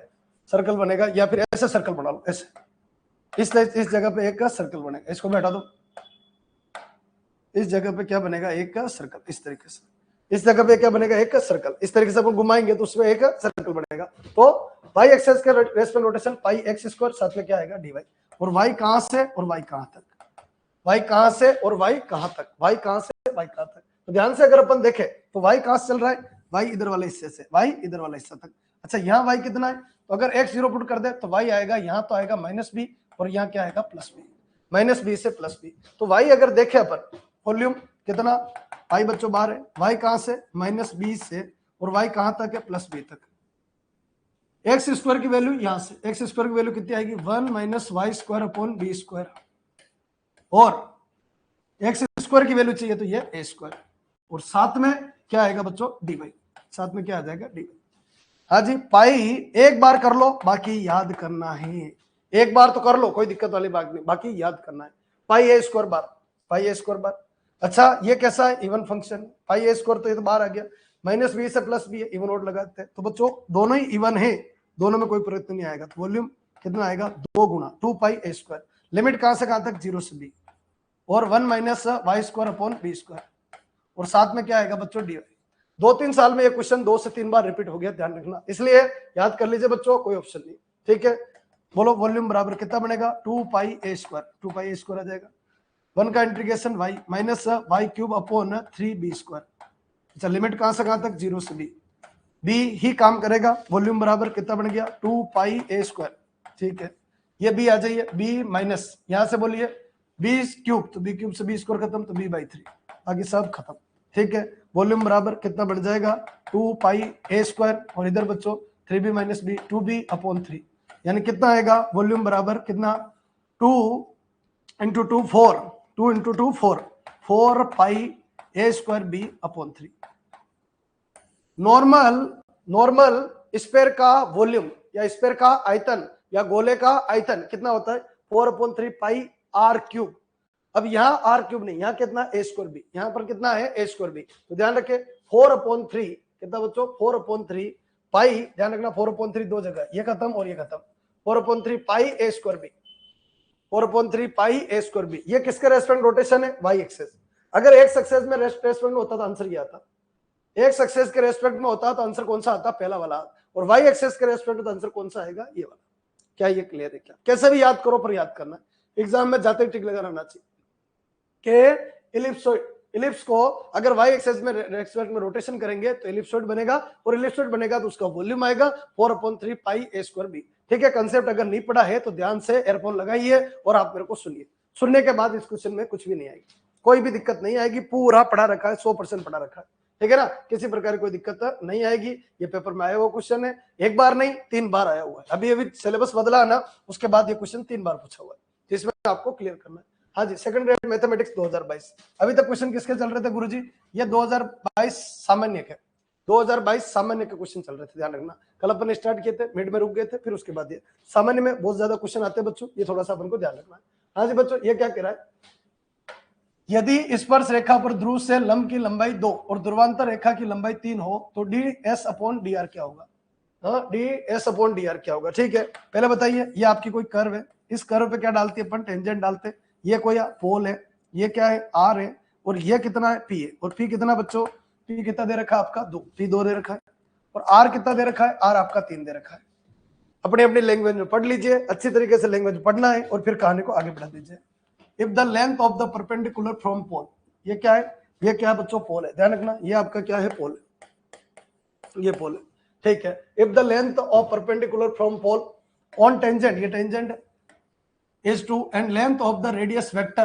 सर्कल बनेगा, या फिर ऐसे सर्कल बना लो, ऐसे। इस जगह पे एक सर्कल बनेगा, इसको भी हटा दो। इस जगह पे क्या बनेगा? एक सर्कल, इस तरीके से। इस जगह पे क्या बनेगा? एक सर्कल। इस तरीके से अपन घुमाएंगे तो उसमें एक सर्कल बनेगा। तो पाई एक्सेस के रेस्पेक्ट रोटेशन पाई एक्स स्क्वायर, साथ में क्या आएगा? डीवाई। और वाई कहां से और वाई कहां तक? वाई कहां से और वाई कहां तक? वाई कहां से वाई कहां तक? तो ध्यान से अगर अपन देखें तो वाई कहां से चल रहा है? वाई इधर वाले हिस्से से, वाई इधर वाला हिस्सा तक। अच्छा, यहाँ वाई कितना है? तो अगर x 0 पुट कर दे तो वाई आएगा, यहाँ तो आएगा -b, और यहाँ क्या आएगा? +b। -b से +b। तो वाई अगर देखे अपन, वॉल्यूम कितना? पाई बच्चों बाहर है, वाई कहां से? -b से, और वाई कहां तक है? +b तक। एक्स स्क्वायर की वैल्यू यहां से, एक्स स्क्वायर की वैल्यू कितनी आएगी 1 minus Y square upon B square, और एक्स स्क्वायर की वैल्यू चाहिए तो ये ए स्क्वायर, और साथ में क्या आएगा बच्चों डी वाई, साथ में क्या आ जाएगा डी वाई। हाँ जी, पाई एक बार कर लो, बाकी याद करना है, एक बार तो कर लो कोई दिक्कत वाली बात नहीं, बाकी याद करना है। पाई a square bar, pi a square bar. अच्छा ये कैसा है, even function, pi a square तो ये तो बाहर आ गया, माइनस बी से प्लस बी है, इवन ओड लगाते हैं, तो बच्चों दोनों ही इवन है, दोनों में कोई परिवर्तन नहीं आएगा, तो वॉल्यूम कितना आएगा 2 गुना 2 पाई ए स्क्वायर, लिमिट कहां से कहां तक 0 से बी, और 1 minus Y square upon B square, और साथ में क्या आएगा बच्चों डी वाई। 2-3 साल में ये क्वेश्चन 2 से 3 बार रिपीट हो गया, ध्यान रखना, इसलिए याद कर लीजिए बच्चों, कोई ऑप्शन नहीं, ठीक है। बोलो वॉल्यूम बराबर कितना बनेगा 2 पाई a square, 2 pi a square आ जाएगा, 1 का integration Y minus Y cube upon 3 B square. अच्छा लिमिट कहां से कहां तक 0 से बी ही काम करेगा, वॉल्यूम बराबर कितना बन गया 2 पाई ए स्क्वायर, ठीक है। ये बी आ जाइए, बी माइनस यहां से बोलिए बी क्यूब, तो बी क्यूब से बी स्क्वायर खत्म, तो बी बाई 3, आगे सब खत्म, ठीक है। वॉल्यूम बराबर कितना बन जाएगा 2 पाई ए स्क्वायर, और इधर बच्चों 3b minus B 2b upon 3, यानी कितना आएगा वॉल्यूम बराबर कितना 2 into 2 4, 2 into 2 4, 4 pi a square b upon 3। Normal sphere का वॉल्यूम या स्फीयर का आयतन या गोले का आयतन कितना होता है 4/3 पाई आर क्यूब। अब यहाँ आर क्यूब नहीं, यहाँ कितना ए स्क्वायर बी, यहाँ पर कितना है ए स्क्वायर बी, तो ध्यान रखे 4/3 कितना बच्चों 4/3 पाई, ध्यान रखना 4/3 दो जगह, ये खत्म और ये खत्म, 4/3 पाई a square B, 4/3 pi a square B. ये किसके रेस्पेक्ट रोटेशन है वाई एक्सेस, अगर एक्स एक्सेस में रेस्पेक्ट में होता तो आंसर ये आता, एक्स एक्सेस के रेस्पेक्ट में होता तो आंसर कौन सा आता पहला वाला, और वाई एक्सेस के रेस्पेक्ट में तो आंसर कौन सा आएगा ये वाला। क्या ये क्लियर है क्या, कैसे भी याद करो पर याद करना, एग्जाम में जाते ही टिक लगा रहना चाहिए कि इलिप्स को अगर वाई एक्सेस में रेस्पेक्ट में रोटेशन करेंगे तो इलिप्सॉइड बनेगा, और इलिप्सॉइड बनेगा तो उसका वॉल्यूम आएगा 4/3 पाई ए स्क्वायर बी, ठीक है। कंसेप्ट अगर नहीं पढ़ा है तो ध्यान से एयरफोन लगाइए और आप मेरे को सुनिए, सुनने के बाद इस क्वेश्चन में कुछ भी नहीं आएगी, कोई भी दिक्कत नहीं आएगी, पूरा पढ़ा रखा है 100% पढ़ा रखा है, ठीक है ना, किसी प्रकार की कोई दिक्कत नहीं आएगी। ये पेपर में आया हुआ क्वेश्चन है, एक बार नहीं 3 बार आया हुआ है, अभी सिलेबस बदला है ना, उसके बाद ये क्वेश्चन 3 बार पूछा हुआ है, जिसमें आपको क्लियर करना है। हाँ जी, सेकंड ग्रेड मैथमेटिक्स 2022। अभी तक क्वेश्चन किसके चल रहे थे गुरुजी, ये 2022 सामान्य के, 2022 सामान्य के क्वेश्चन चल रहे थे, ध्यान रखना। कल अपन स्टार्ट किए थे, मिड में रुक गए थे, फिर उसके बाद ये सामान्य में बहुत ज्यादा क्वेश्चन आते हैं बच्चों, ये थोड़ा सा अपन को ध्यान रखना है। हाँ जी बच्चों, ये क्या कह रहा है, यदि स्पर्श रेखा पर ध्रुव से लंब की लंबाई 2 और ध्रुवांतर रेखा की लंबाई 3 हो तो D S upon D R क्या होगा। हाँ, D S upon D R क्या होगा, ठीक है। पहले बताइए, ये आपकी कोई कर्व है, इस कर्व पे क्या डालती है अपन, टेंजेंट डालते, ये कोई पोल है, ये क्या है आर है, और ये कितना है पी है, और पी कितना बच्चों, पी कितना दे रखा है आपका 2, पी 2 दे रखा है, और आर कितना दे रखा है, आर आपका 3 दे रखा है। अपने अपनी लैंग्वेज में पढ़ लीजिए, अच्छी तरीके से लैंग्वेज पढ़ना है, और फिर कहानी को आगे बढ़ा दीजिए। If the length of the perpendicular from pole, ये क्या है, ये क्या है बच्चों पोल है, ध्यान रखना, ये आपका क्या है पोल है, ये पोल है, ठीक है। If the length of perpendicular from pole on tangent, ये tangent is 2 and length of the radius vector,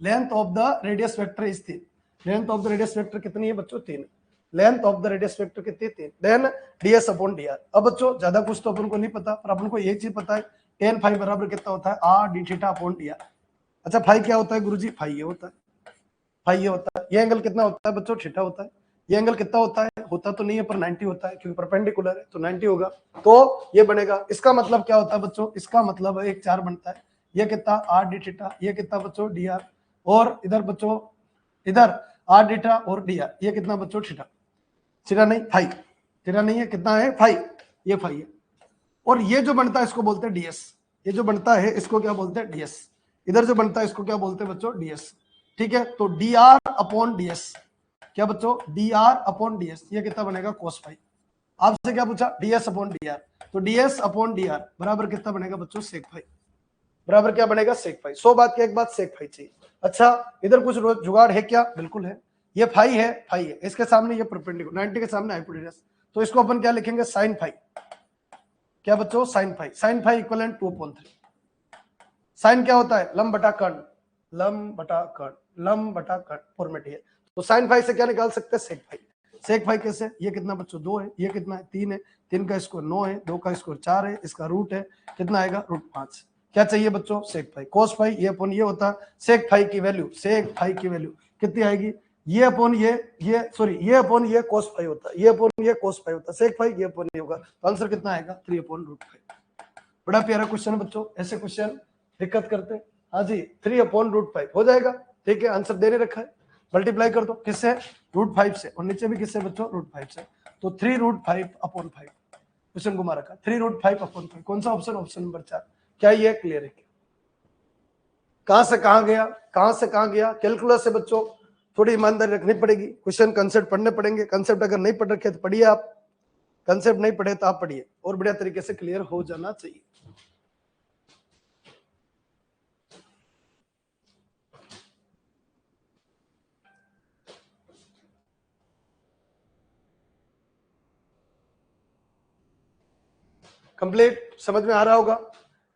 length of the radius vector is 3, length of the radius vector कितनी है बच्चों 3, length of the radius vector कितनी 3, then ds upon dr। अब बच्चों ज्यादा कुछ तो अपन को नहीं पता, पर अपन को ये चीज पता है tan phi बराबर कितना होता है r d theta upon dr। अच्छा फाई क्या होता है गुरुजी, फाई ये होता है, फाई ये होता है, ये एंगल कितना होता है बच्चों थीटा होता है, ये एंगल कितना होता है, होता तो नहीं है पर 90 होता है, क्योंकि परपेंडिकुलर है तो 90 होगा, तो ये बनेगा। इसका मतलब क्या होता है बच्चों, इसका मतलब एक 4 बनता है, ये कितना आर डी थीटा, ये कितना बच्चों डी आर, और इधर बच्चों इधर आर डीटा और डी आर, ये कितना बच्चों थीटा, थीटा नहीं फाई, थीटा नहीं है, कितना है फाई, ये फाई है, और ये जो बनता है इसको बोलते हैं डीएस, ये जो बनता है इसको क्या बोलते हैं डीएस, इधर जो बनता है इसको क्या बोलते हैं बच्चों डीएस, ठीक है। तो डी आर अपॉन डीएस क्या बच्चों, डी आर अपॉन डीएस, ये कितना बनेगा कोस फाई। आपसे क्या पूछा, डीएस अपॉन डी आर, तो डीएस अपॉन डी आर बराबर कितना बनेगा बच्चों सेक फाई, बराबर क्या बनेगा सेक फाई। 100 बात की एक बात सेक फाई चाहिए। अच्छा इधर कुछ जुगाड़ है क्या, बिल्कुल है, ये फाई है, फाई है, इसके सामने ये परपेंडिकुलर 90 के सामने हाइपोटेनस, तो इसको अपन क्या लिखेंगे साइन फाई, क्या बच्चों sine phi, sine phi equivalent 2/3। Sine क्या होता है, लंब बटा कर्ण, लंब बटा कर्ण, लंब बटा कर्ण फॉर्मेट है, तो साइन फाई से क्या निकाल सकते हैं सेक फाई। सेक फाइव कैसे, ये कितना बच्चों 2 है, ये कितना है 3 है, 3 का स्क्वायर 9 है, 2 का स्क्वायर 4 है, इसका रूट है कितना आएगा रूट 5। क्या चाहिए बच्चों सेक फाइव, कोस फाइव ये अपन ये होता सेक फाइव की वैल्यू, सेक फाइव की वैल्यू कितनी आएगी, ये अपॉन ये सॉरी ये अपॉन ये कोस फाइव होता है, ये अपॉन ये कोस फाइव होता है, सेक फाइव ये अपॉन ये होगा, तो आंसर कितना आएगा 3 अपॉन रूट 5। बड़ा प्यारा क्वेश्चन बच्चों, ऐसे क्वेश्चन दिक्कत करते हैं। हाँ जी 3 अपॉन रूट 5 हो जाएगा, ठीक है आंसर देने रखा है, मल्टीप्लाई कर दो किससे रूट 5 से, और नीचे भी किससे बच्चों रूट 5 से, तो 3 रूट 5 अपॉन 5 क्वेश्चन घुमा रखा 3 रूट 5 अपॉन 5, कौन सा ऑप्शन, ऑप्शन नंबर 4। क्या ये क्लियर है, कहां से कहां गया, कहां से कहां गया, कैलकुलस से बच्चों थोड़ी ईमानदारी रखनी पड़ेगी, क्वेश्चन कंसेप्ट पढ़ने पड़ेंगे, कंसेप्ट अगर नहीं पढ़ रखे तो पढ़िए आप, कंसेप्ट नहीं पढ़े तो आप पढ़िए, और बढ़िया तरीके से क्लियर हो जाना चाहिए। कंप्लीट समझ में आ रहा होगा,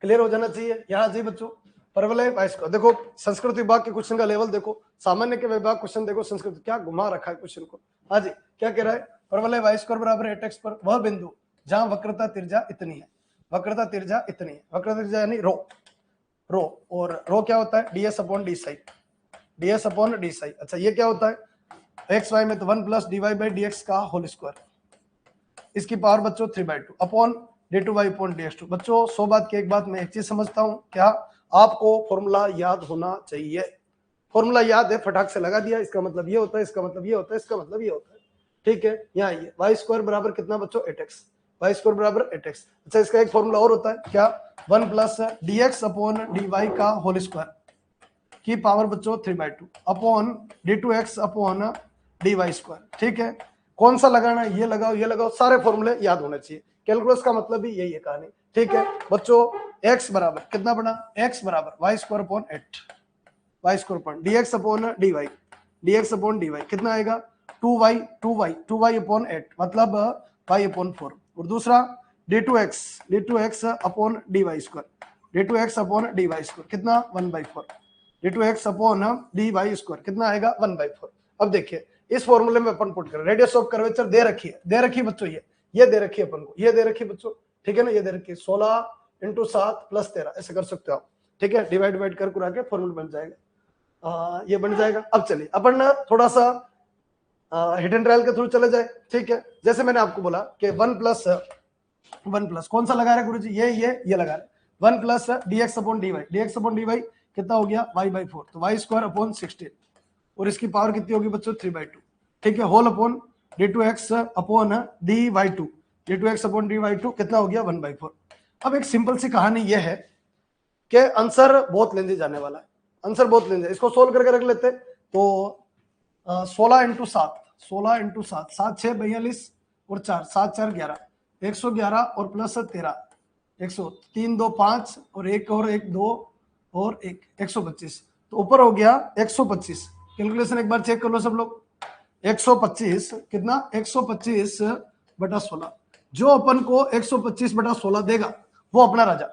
क्लियर हो जाना चाहिए। यहाँ जी बच्चों परवलय वाइस्को देखो, संस्कृत विभाग के क्वेश्चन का लेवल देखो, सामान्य के विभाग क्वेश्चन देखो, संस्कृत क्या घुमा रखा है क्वेश्चन को। हाँ जी क्या कह रहा है, परवलय वाइस्कोर बराबर 8x पर वह बिंदु जहां वक्रता तिरछा इतनी है, वक्रता तिरछा इतनी है, वक्रता तिरछा यानी रो, रो और रो क्या होता है ds upon D Sai, ds upon D Sai. अच्छा ये क्या होता है एक्स वाई में तो 1 plus D Y by D X का होल स्क्वायर, इसकी पावर बच्चों 3/2 upon D two Y upon D X two. बच्चों 100 बात की एक बात मैं एक चीज समझता हूँ, क्या आपको फॉर्मूला याद होना चाहिए, फॉर्मूला याद है फटाक से लगा दिया, इसका मतलब ये होता है, इसका मतलब ये होता है, इसका मतलब ये होता है, ठीक है। यहाँ ये वाई स्क्वायर बराबर कितना बच्चों 8x, वाई स्क्वायर बराबर 8x। अच्छा इसका एक फॉर्मूला और होता है क्या 1 plus D X upon D Y का होल स्क्वायर की पावर बच्चों 3/2 upon D two X upon D Y square, ठीक है। कौन सा लगाना है, ये लगाओ ये लगाओ, सारे फॉर्मूले याद होने चाहिए, कैलकुलस का मतलब भी यही है कहानी, ठीक है बच्चों। x बराबर कितना बना, x बराबर Y square upon 8, Y square upon D X upon D Y, D X upon D Y कितना आएगा 2y अपॉन 8 मतलब y अपॉन 4, और दूसरा D two X upon D Y square, D two X upon D Y square कितना 1/4, D two X upon D Y square कितना आएगा 1/4। अब देखिए इस फॉर्मूले में अपन पुट करें, रेडियस ऑफ कर्वेचर दे रखी है, दे रखी बच्चों, ये दे रखी है अपन को, ये दे रखी बच्चों, ठीक है ना, ये दे रखी है 16 × 7 + 13 ऐसे कर सकते हो आप, ठीक है, डिवाइड कर कुरा के फॉर्मूला बन जाएगा, ये बन जाएगा। अब चलिए अपन ना थोड़ा सा हिडन ट्रायल के थ्रू चले जाए, ठीक है। जैसे मैंने आपको बोला कि 1 प्लस कौन सा लगा रहे गुरु जी, ये लगा रहे 1 plus D X upon D Y कितना हो गया y/4, तो वाई स्क्वायर अपॉन 16, और इसकी पावर कितनी होगी बच्चों 3/2, ठीक है, whole upon D two X upon D Y two, D two X upon D Y two कितना हो गया 1/4। अब एक सिंपल सी कहानी यह है कि आंसर बहुत लेंदी जाने वाला है, आंसर बहुत लेंदी, इसको सोल्व करके रख लेते, तो 16 × 7, 16 × 7, 7 6 42 और 4 7 4 11, 111 और प्लस 13 100, 3 2 5 और 1 और 1 2 और 1 125, तो ऊपर हो गया 125। कैलकुलेशन एक बार चेक कर लो सब लोग, 125 कितना 125 बटा 16, जो अपन को 125 बटा 16 देगा वो अपना राजा,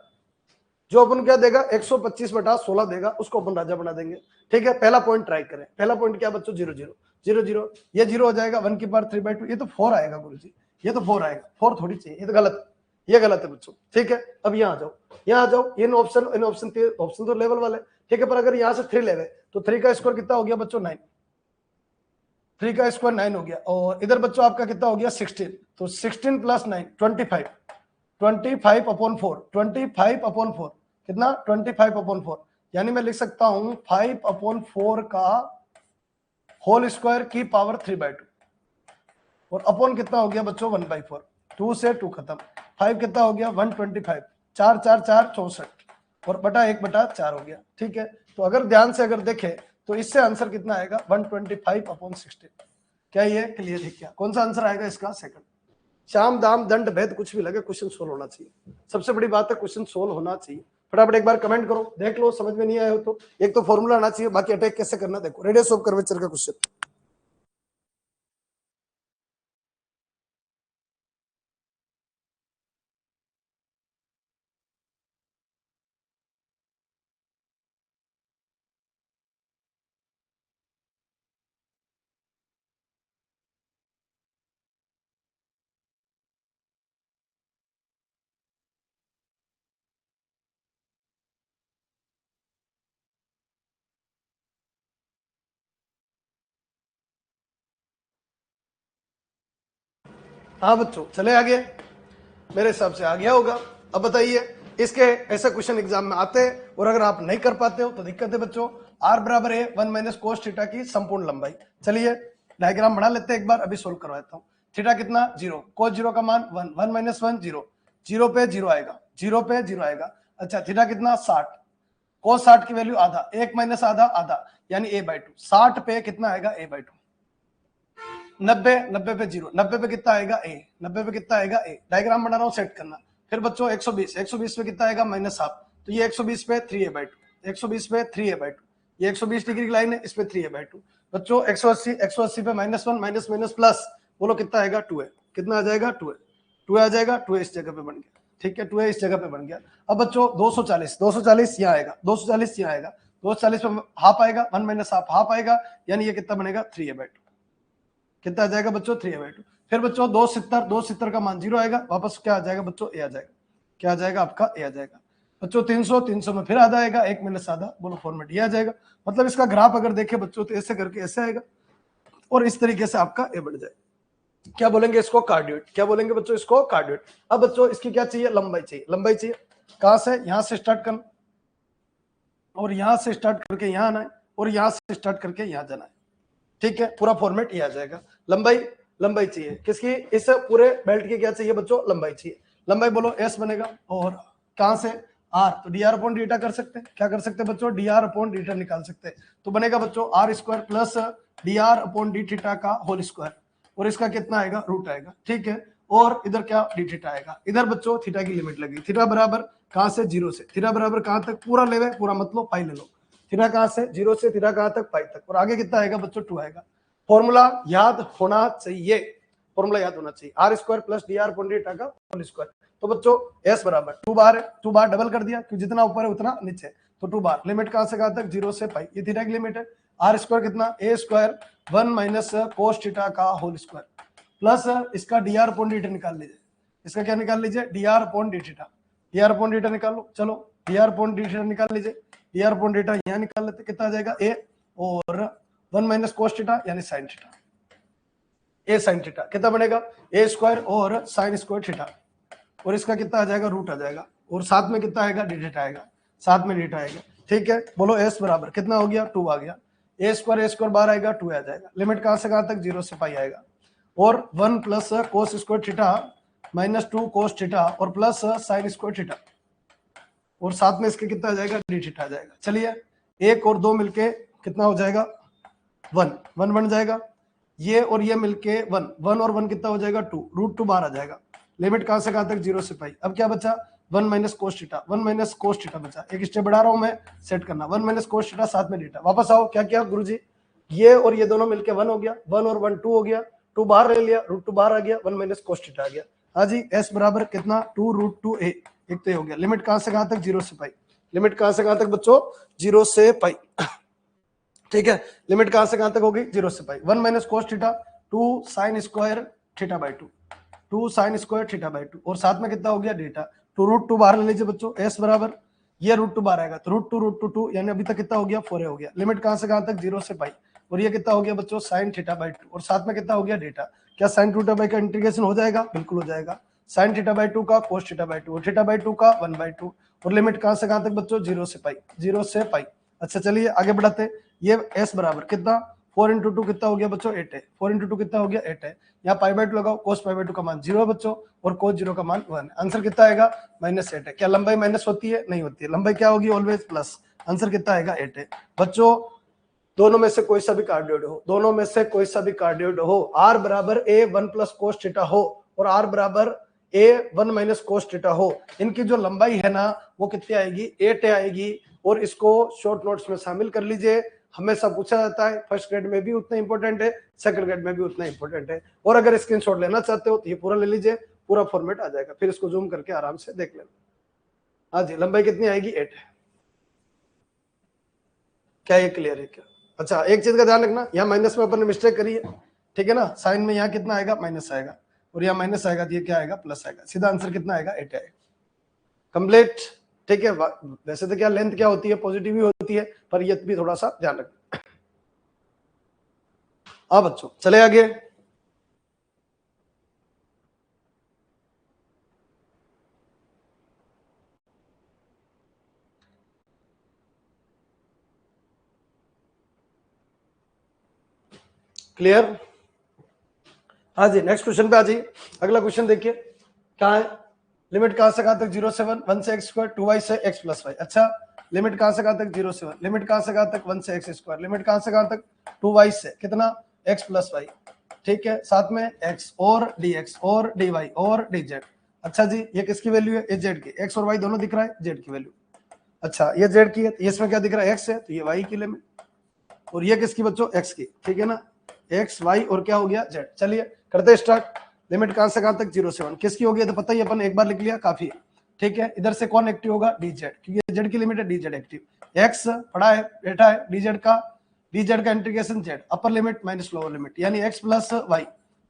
जो अपन क्या देगा 125 बटा 16 देगा उसको अपन राजा बना देंगे, ठीक है। पहला पॉइंट ट्राई करें, पहला पॉइंट क्या बच्चों 0 0 0 0, ये 0 हो जाएगा, 1 की पावर 3/2, ये तो 4 आएगा गुरु जी, ये तो 4 आएगा, 4 थोड़ी चाहिए, ये तो गलत, ये गलत है बच्चों, ठीक है। अब यहाँ आ जाओ, यहाँ आ जाओ, इन ऑप्शन तो लेवल वाले, ठीक है, पर अगर यहाँ से 3 ले गए तो 3 का स्क्वायर कितना हो गया बच्चों 9, 3 का स्क्वायर 9 हो गया, और इधर बच्चों आपका कितना हो गया 16, तो 16 + 9 25, 25 अपॉन 4, 25 अपॉन 4 कितना 25 अपॉन 4, यानी मैं लिख सकता हूं 5 अपॉन 4 का होल स्क्वायर की पावर 3/2, और अपॉन कितना हो गया बच्चों 1/4, 2 से 2 खत्म, 5 कितना हो गया 125, 4 4 4 64, और बटा 1/4 हो गया, ठीक है। तो अगर ध्यान से अगर देखें तो इससे आंसर कितना आएगा 125 अपॉन 16। क्या ये क्लियर है, क्या कौन सा आंसर आएगा इसका सेकंड। शाम दाम दंड भेद कुछ भी लगे, क्वेश्चन सोल्व होना चाहिए, सबसे बड़ी बात है क्वेश्चन सोल्व होना चाहिए। फटाफट एक बार कमेंट करो, देख लो समझ में नहीं आया हो तो, एक तो फॉर्मूला आना चाहिए, बाकी अटैक कैसे करना देखो, रेडियस ऑफ कर्वेचर का क्वेश्चन। हाँ बच्चों चले आगे, मेरे हिसाब से आ गया होगा। अब बताइए, इसके ऐसे क्वेश्चन एग्जाम में आते हैं और अगर आप नहीं कर पाते हो तो दिक्कत है बच्चों। आर बराबर है 1 माइनस कोस थीटा की संपूर्ण लंबाई। चलिए डायग्राम बना लेते हैं एक बार, अभी सोल्व करवाता हूँ। थीटा कितना 0, कोस 0 का मान 1, 1 माइनस 1 0, 0 पे 0 आएगा, 0 पे 0 आएगा। अच्छा थीटा कितना 60, कोस 60 की वैल्यू आधा, 1 माइनस आधा आधा यानी a/2। 60 पे कितना आएगा a/2, 90, 90 पे 0, 90 पे कितना आएगा a, 90 पे कितना आएगा a। डायग्राम बना रहा हूँ, सेट करना। फिर बच्चों 120, 120 पे कितना आएगा माइनस हाफ, तो ये 120 पे 3a/2, 120 पे 3a/2, ये 120 डिग्री की लाइन है, इस पे 3a/2। बच्चों 180, 180 पे -1 माइनस माइनस प्लस, बोलो कितना आएगा 2a, कितना आ जाएगा 2a, 2a आ जाएगा, 2a इस जगह पे बन गया, ठीक है 2a इस जगह पे बन गया। अब बच्चों 240, 240 यहाँ आएगा, 240 यहाँ आएगा, 240 पे हाफ आएगा, 1 माइनस हाफ आएगा, यानी ये कितना बनेगा 3a/2, कितना आ जाएगा बच्चों 3a/2। फिर बच्चों 270, 270 का मान 0 आएगा, वापस क्या आ जाएगा बच्चों a आ जाएगा, क्या आ जाएगा आपका a आ जाएगा। बच्चों 300, 300 में फिर आधा आएगा, 1 माइनस आधा, बोलो फॉर्मेट ये आ जाएगा। मतलब इसका ग्राफ अगर देखे बच्चों तो ऐसे करके ऐसे आएगा और इस तरीके से आपका a बढ़ जाएगा। क्या बोलेंगे इसको कार्डियोइड, क्या बोलेंगे बच्चों इसको कार्डियोइड। अब बच्चों इसकी क्या चाहिए, लंबाई चाहिए, लंबाई चाहिए कहां से, यहां से स्टार्ट करना और यहां से स्टार्ट करके यहां आना है और यहां से स्टार्ट करके यहां जाना है, ठीक है पूरा फॉर्मेट ये आ जाएगा। लंबाई, लंबाई चाहिए किसकी, इस पूरे बेल्ट की क्या चाहिए बच्चों, लंबाई चाहिए। लंबाई बोलो s बनेगा और कहां से r, तो dr अपॉन डीटा कर सकते हैं, क्या कर सकते हैं बच्चों, dr अपॉन डीटा निकाल सकते हैं। तो बनेगा बच्चों r square plus dr upon d theta का होल स्क्वायर और इसका कितना आएगा रूट आएगा, ठीक है। और इधर क्या डी थीटा आएगा, इधर बच्चों थीटा की लिमिट लगी, थीटा बराबर कहां से 0 से, थीटा बराबर कहां तक पूरा ले, पूरा मतलब पाई ले लो, थीटा कहां से 0 से थीटा कहां तक पाई तक, और आगे कितना आएगा बच्चों 2 आएगा। फॉर्मूला याद होना चाहिए, फॉर्मूला याद होना चाहिए, r square plus d r upon d theta का होल स्क्वायर। तो बच्चों s बराबर 2 बार है, 2 बार डबल कर दिया क्योंकि जितना ऊपर है उतना नीचे, तो 2 बार लिमिट कहां से कहां तक 0 से पाई, ये थीटा की लिमिट है। आर स्क्वायर कितना a square 1 minus cos theta का होल स्क्वायर प्लस इसका डी आर अपॉन डीटा निकाल लीजिए, इसका क्या निकाल लीजिए d r upon d theta, d r upon d theta निकालो, चलो d r upon d theta निकाल लीजिए, डी आर अपॉन डीटा यहाँ निकाल लेते, कितना आ जाएगा a और 1 माइनस कोस थीटा यानी साइन थीटा, ए साइन थीटा कितना बनेगा ए स्क्वायर और साइन स्क्वायर थीटा और इसका कितना आ जाएगा रूट आ जाएगा और साथ में कितना आएगा डी थीटा आएगा, साथ में डीटा आएगा, ठीक है। बोलो एस बराबर कितना हो गया 2 आ गया, ए स्क्वायर बाहर आएगा 2 आ जाएगा, लिमिट कहां से कहां तक 0 से पाई आएगा और 1 plus cos square theta minus 2 cos theta और प्लस साइन स्क्वायर थीटा और साथ में इसके कितना आ जाएगा डी थीटा आ जाएगा। चलिए 1 और 2 मिलके कितना हो जाएगा 1, 1 बन जाएगा, ये और ये मिलके 1, 1 और 1 कितना हो जाएगा 2, रूट 2 बाहर आ जाएगा, लिमिट कहां से कहां तक 0 से पाई। अब क्या बचा 1 minus cos theta, 1 minus cos theta बचा, एक स्टेप बढ़ा रहा हूं मैं, सेट करना 1 माइनस कोस थीटा साथ में थीटा। वापस आओ, क्या किया गुरुजी, ये और ये दोनों मिलके 1 हो गया, 1 और 1 2 हो गया, 2 बाहर ले लिया, रूट 2 बाहर आ गया, 1 माइनस कोस थीटा आ गया। हाँ जी s बराबर कितना 2 रूट 2 a, एक तो हो गया, लिमिट कहां से कहां तक 0 से पाई, लिमिट कहां से कहां तक बच्चों 0 से पाई, ठीक है। लिमिट कहां से कहां तक होगी 0 से पाई, 1 minus cos theta 2 sine square theta by 2, 2 sine square theta by 2 और साथ में कितना हो गया डेटा 2 रूट 2 बाहर ले लीजिए बच्चों, s बराबर ये रूट 2 बाहर आएगा तो रूट 2 2 यानी अभी तक कितना हो गया 4 हो गया, लिमिट कहां से कहां तक 0 से पाई और ये कितना हो गया बच्चों साइन थीटा बाई 2 और साथ में कितना हो गया डेटा। क्या साइन थीटा बाई का इंटीग्रेशन हो जाएगा, बिल्कुल हो जाएगा, साइन थीटा बाई 2 का कोस थीटा बाई 2 और थीटा बाई 2 का 1/2 और लिमिट कहां से कहां तक बच्चों 0 से पाई, 0 से पाई। अच्छा चलिए आगे बढ़ाते, ये s बराबर कितना 4 इंटू 2 कितना हो गया बच्चों 8 है, 4 इंटू 2 कितना हो गया 8 है, यहाँ π/2 लगाओ, cos π/2 का मान 0 है बच्चों और cos 0 का मान 1, आंसर कितना आएगा -8 है। क्या लंबाई माइनस होती है, नहीं होती है, लंबाई क्या होगी ऑलवेज प्लस, आंसर कितना आएगा 8 है। बच्चों दोनों में से कोई सा भी कार्डियोइड हो, दोनों में से कोई सा भी कार्डियोइड हो, r बराबर a 1 प्लस cos थीटा हो और r बराबर a 1 माइनस cos थीटा हो, इनकी जो लंबाई है ना वो कितनी आएगी 8 आएगी और इसको शॉर्ट नोट्स में शामिल कर लीजिए, हमेशा पूछा जाता है, फर्स्ट ग्रेड में भी उतना इंपॉर्टेंट है, सेकंड ग्रेड में भी उतना इंपॉर्टेंट है। और अगर स्क्रीनशॉट लेना चाहते हो तो ये पूरा ले लीजिए, पूरा फॉर्मेट आ जाएगा, फिर इसको जूम करके आराम से देख लेना। हाँ जी लंबाई कितनी आएगी 8 है, क्या ये क्लियर है क्या। अच्छा एक चीज का ध्यान रखना, यहाँ माइनस में अपन ने मिस्टेक करी है, ठीक है ना, साइन में यहाँ कितना आएगा माइनस आएगा और यहाँ माइनस आएगा तो ये क्या आएगा प्लस आएगा, सीधा आंसर कितना आएगा 8 आएगा, कंप्लीट, ठीक है। वैसे तो क्या लेंथ क्या होती है पॉजिटिव ही होती है, पर ये भी थोड़ा सा ध्यान रखना। हाँ बच्चों चले आगे, क्लियर? हाँ जी, नेक्स्ट क्वेश्चन पे आ जाइए। अगला क्वेश्चन देखिए क्या है, लिमिट कहां से कहां तक 0 से 1, 1 से x स्क्वायर, 2y से x प्लस y। अच्छा, लिमिट कहां से कहां तक 0 से 1, लिमिट कहां से कहां तक 1 से x स्क्वायर, लिमिट कहां से कहां तक 2y से कितना x प्लस y। ठीक है, साथ में x और dx और dy और dz। अच्छा जी, ये किसकी वैल्यू है? ये z की, x और y दोनों दिख रहा है, z की वैल्यू। अच्छा, ये z की है, तो इसमें क्या दिख रहा है? x है, तो ये y की लिमिट। और ये किसकी बच्चों? x की। ठीक है ना, x y और क्या हो गया? z। चलिए करते स्टार्ट। लिमिट कहां से कहां तक 0 से 1 किसकी होगी? तो पता ही अपन एक बार लिख लिया, काफी है। ठीक है, इधर से कौन एक्टिव होगा? dz, क्योंकि z की लिमिट है, dz एक्टिव। x पड़ा है, बैठा है, dz का integration z, upper limit minus lower limit, यानी x प्लस y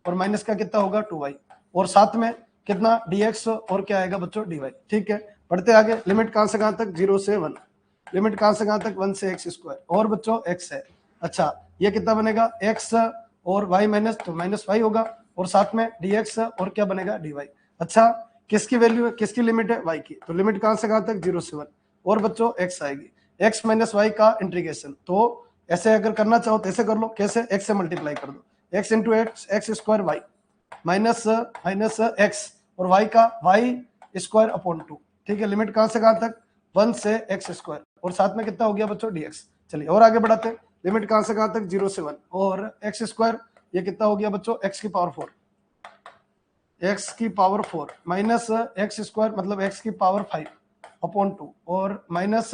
और माइनस का कितना होगा? 2y, और साथ में कितना? dx और क्या आएगा बच्चों? dy। ठीक है, बढ़ते आगे। लिमिट कहां से कहां तक? 0 से 1, लिमिट कहां से कहां तक? 1 से x स्क्वायर, और बच्चों x है। अच्छा, ये कितना बनेगा? x और y माइनस, तो माइनस y होगा, और साथ में dx और क्या बनेगा? dy। अच्छा, किसकी वैल्यू है, किसकी लिमिट है? y की, तो लिमिट कहां से कहां तक? 0 से 1, और बच्चों x आएगी, x माइनस y का इंटीग्रेशन। तो ऐसे अगर करना चाहो तो ऐसे कर लो, कैसे? x से मल्टीप्लाई कर दो, x into x square y minus minus x और y का y स्क्वायर अपॉन 2। ठीक है, लिमिट कहां से कहां तक? 1 से x स्क्वायर, और साथ में कितना हो गया बच्चों? dx। चलिए और आगे बढ़ाते हैं। लिमिट कहां से कहां तक? 0 से 1, और x स्क्वायर, ये कितना हो गया बच्चों? x की पावर 4, x की पावर 4 माइनस x स्क्वायर मतलब x की पावर 5 अपॉन 2, और माइनस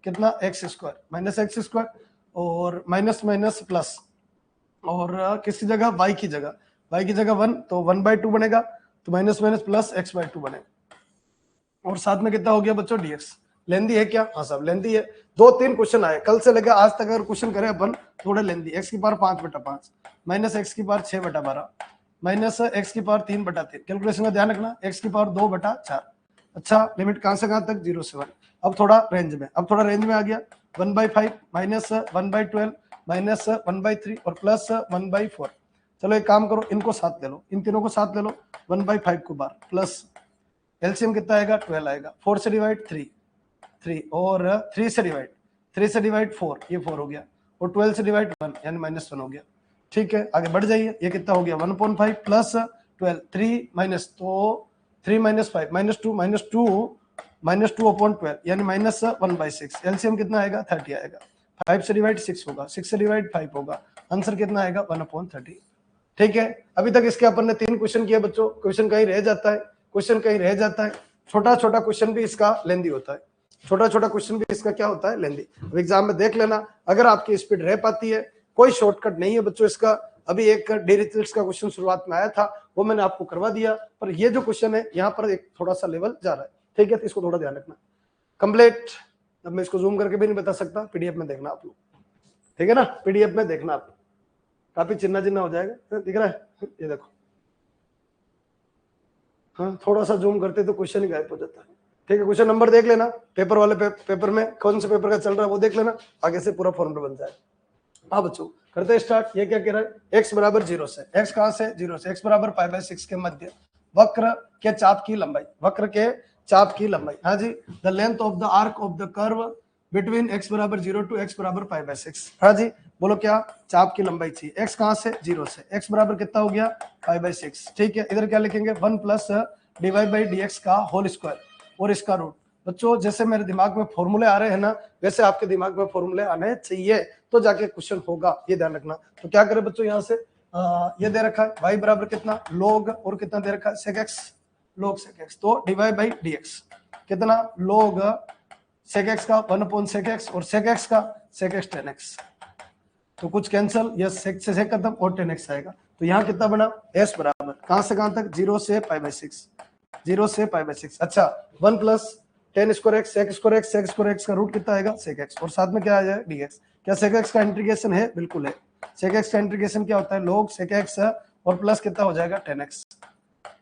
कितना? x square minus x square, और माइनस माइनस प्लस, और किसकी जगह? y की जगह, y की जगह 1, तो 1/2 बनेगा, तो माइनस माइनस प्लस x/2 बनेगा, और साथ में कितना हो गया बच्चों? dx। लेंदी है क्या? हाँ साहब लेंदी है। 2-3 क्वेश्चन आए कल से लेकर आज तक, अगर क्वेश्चन करें अपन थोड़े लेंदी। x की पावर 5/5 माइनस x की पावर 6/12 माइनस x की पावर 3/3, कैलकुलेशन का ध्यान रखना, x की पावर 2/4। अच्छा, लिमिट कहां से कहां तक? 0 से 1। अब थोड़ा रेंज में आ गया, 1/5 माइनस 1/12 माइनस 1/3 और प्लस 1/4। चलो एक काम करो, इनको साथ ले लो, इन तीनों को साथ ले लो, 1/5 को बार प्लस एलसीएम कितना आएगा? 12 आएगा, 4 से डिवाइड 3 और 3 से डिवाइड 4, ये 4 हो गया, और 12 से डिवाइड 1 यानी -1 हो गया। ठीक है, आगे बढ़ जाइए, ये कितना हो गया? 1/5 प्लस 12, 3 माइनस, तो 3 माइनस 5 -2 अपॉन 12 यानी -1/6। एलसीएम कितना आएगा? 30 आएगा। 5 से डिवाइड 6 होगा, 6 से डिवाइड 5 होगा, आंसर कितना आएगा? 1/30। ठीक है, अभी तक इसके अपन ने 3 क्वेश्चन किए बच्चों। क्वेश्चन कहीं रह जाता है, छोटा छोटा क्वेश्चन भी इसका लेंदी होता है, छोटा छोटा क्वेश्चन भी इसका क्या होता है? लेंदी। अब एग्जाम में देख लेना, अगर आपकी स्पीड रह पाती है, कोई शॉर्टकट नहीं है बच्चों इसका। अभी एक डिरिचलेट्स का क्वेश्चन शुरुआत में आया था, वो मैंने आपको करवा दिया, पर ये जो क्वेश्चन है यहाँ पर एक थोड़ा सा लेवल जा रहा है। ठीक है, तो इसको थोड़ा ध्यान रखना। कंप्लीट, अब मैं इसको जूम करके भी नहीं बता सकता, पीडीएफ में देखना आप लोग। ठीक है ना, पीडीएफ में देखना आप, काफी चिन्ना हो जाएगा, दिख रहा है? ये देखो, हाँ थोड़ा सा जूम करते तो क्वेश्चन ही गायब हो जाता है। ठीक है, क्वेश्चन नंबर देख लेना, पेपर वाले पेपर में कौन से पेपर का चल रहा है वो देख लेना, आगे से पूरा फॉर्मूला बन जाए। हाँ बच्चों करते स्टार्ट। ये क्या कह रहा है? x बराबर 0 से, x कहां से? 0 से, x बराबर π/6 के मध्य वक्र के चाप की लंबाई, हाँ जी, the length of the arc of the curve between x बराबर 0 टू x बराबर π/6। हाँ जी, बोलो क्या? चाप की लंबाई चाहिए। x कहां से? 0 से, x बराबर कितना हो गया? π/6। ठीक है, इधर क्या लिखेंगे? 1 प्लस dy/dx का होल स्क्वायर और इसका रूट। बच्चों जैसे मेरे दिमाग में फॉर्मूले आ रहे हैं ना, वैसे आपके दिमाग में फॉर्मूले आने चाहिए, तो जाके क्वेश्चन होगा, ये ध्यान रखना। तो क्या करें बच्चों, यहाँ से ये दे रखा है y बराबर कितना? log, और कितना दे रखा है? sec x, log sec x, तो dy/dx कितना? log sec x का 1/sec x, और sec x का sec x tan x, तो कुछ कैंसल, यस sec से sec खत्म और tan x आएगा। तो यहाँ कितना बना? s बराबर कहां से कहां तक? 0 से π/6, 0 से π/6। अच्छा, 1 plus tan square x sec square x का रूट कितना आएगा? sec x, और साथ में क्या आ जाएगा? dx। क्या sec x का इंटीग्रेशन है? बिल्कुल है। sec x का इंटीग्रेशन क्या होता है? log sec x और प्लस कितना हो जाएगा? tan x।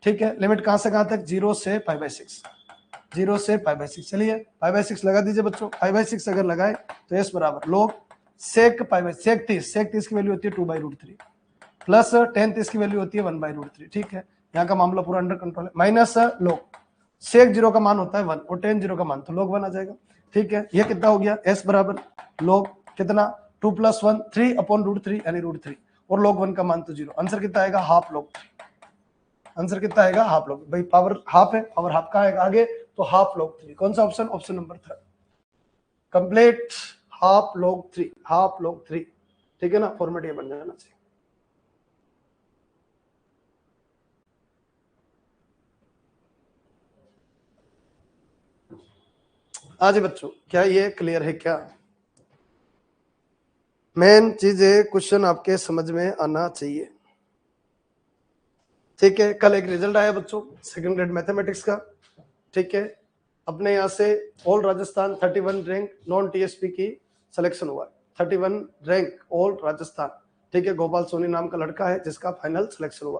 ठीक है, लिमिट कहां से कहां तक? 0 से π/6, 0 से π/6। चलिए π/6 लगा दीजिए बच्चों। π/6 अगर लगाए तो s बराबर log sec sec 30 की वैल्यू होती है 2/√3 प्लस tan 30 की वैल्यू होती है 1/√3। ठीक है, यहाँ का मामला पूरा अंडर कंट्रोल है। माइनस log sec 0 का मान होता है 1 और tan 0 का मान तो log 1 आ जाएगा। ठीक है, ये कितना हो गया? s बराबर log कितना? 2 + 1 3/√3 यानी √3, और log 1 का मान तो 0। आंसर कितना आएगा हाफ log 3। आंसर कितना आएगा हाफ log, भाई पावर हाफ है, पावर हाफ का आएगा आगे तो हाफ log 3। कौन सा option? Option number 3 complete half log 3, half log 3। ठीक है ना, फॉर्मेट ये बन जाना चाहिए। आज बच्चों क्या ये क्लियर है क्या? मेन चीज है क्वेश्चन आपके समझ में आना चाहिए। ठीक है, कल एक रिजल्ट आया बच्चों सेकंड ग्रेड मैथमेटिक्स का। ठीक है, अपने यहाँ से all Rajasthan 31 rank non TSP की सिलेक्शन हुआ। 31 रैंक ऑल राजस्थान। ठीक है, गोपाल सोनी नाम का लड़का है जिसका फाइनल सिलेक्शन हुआ।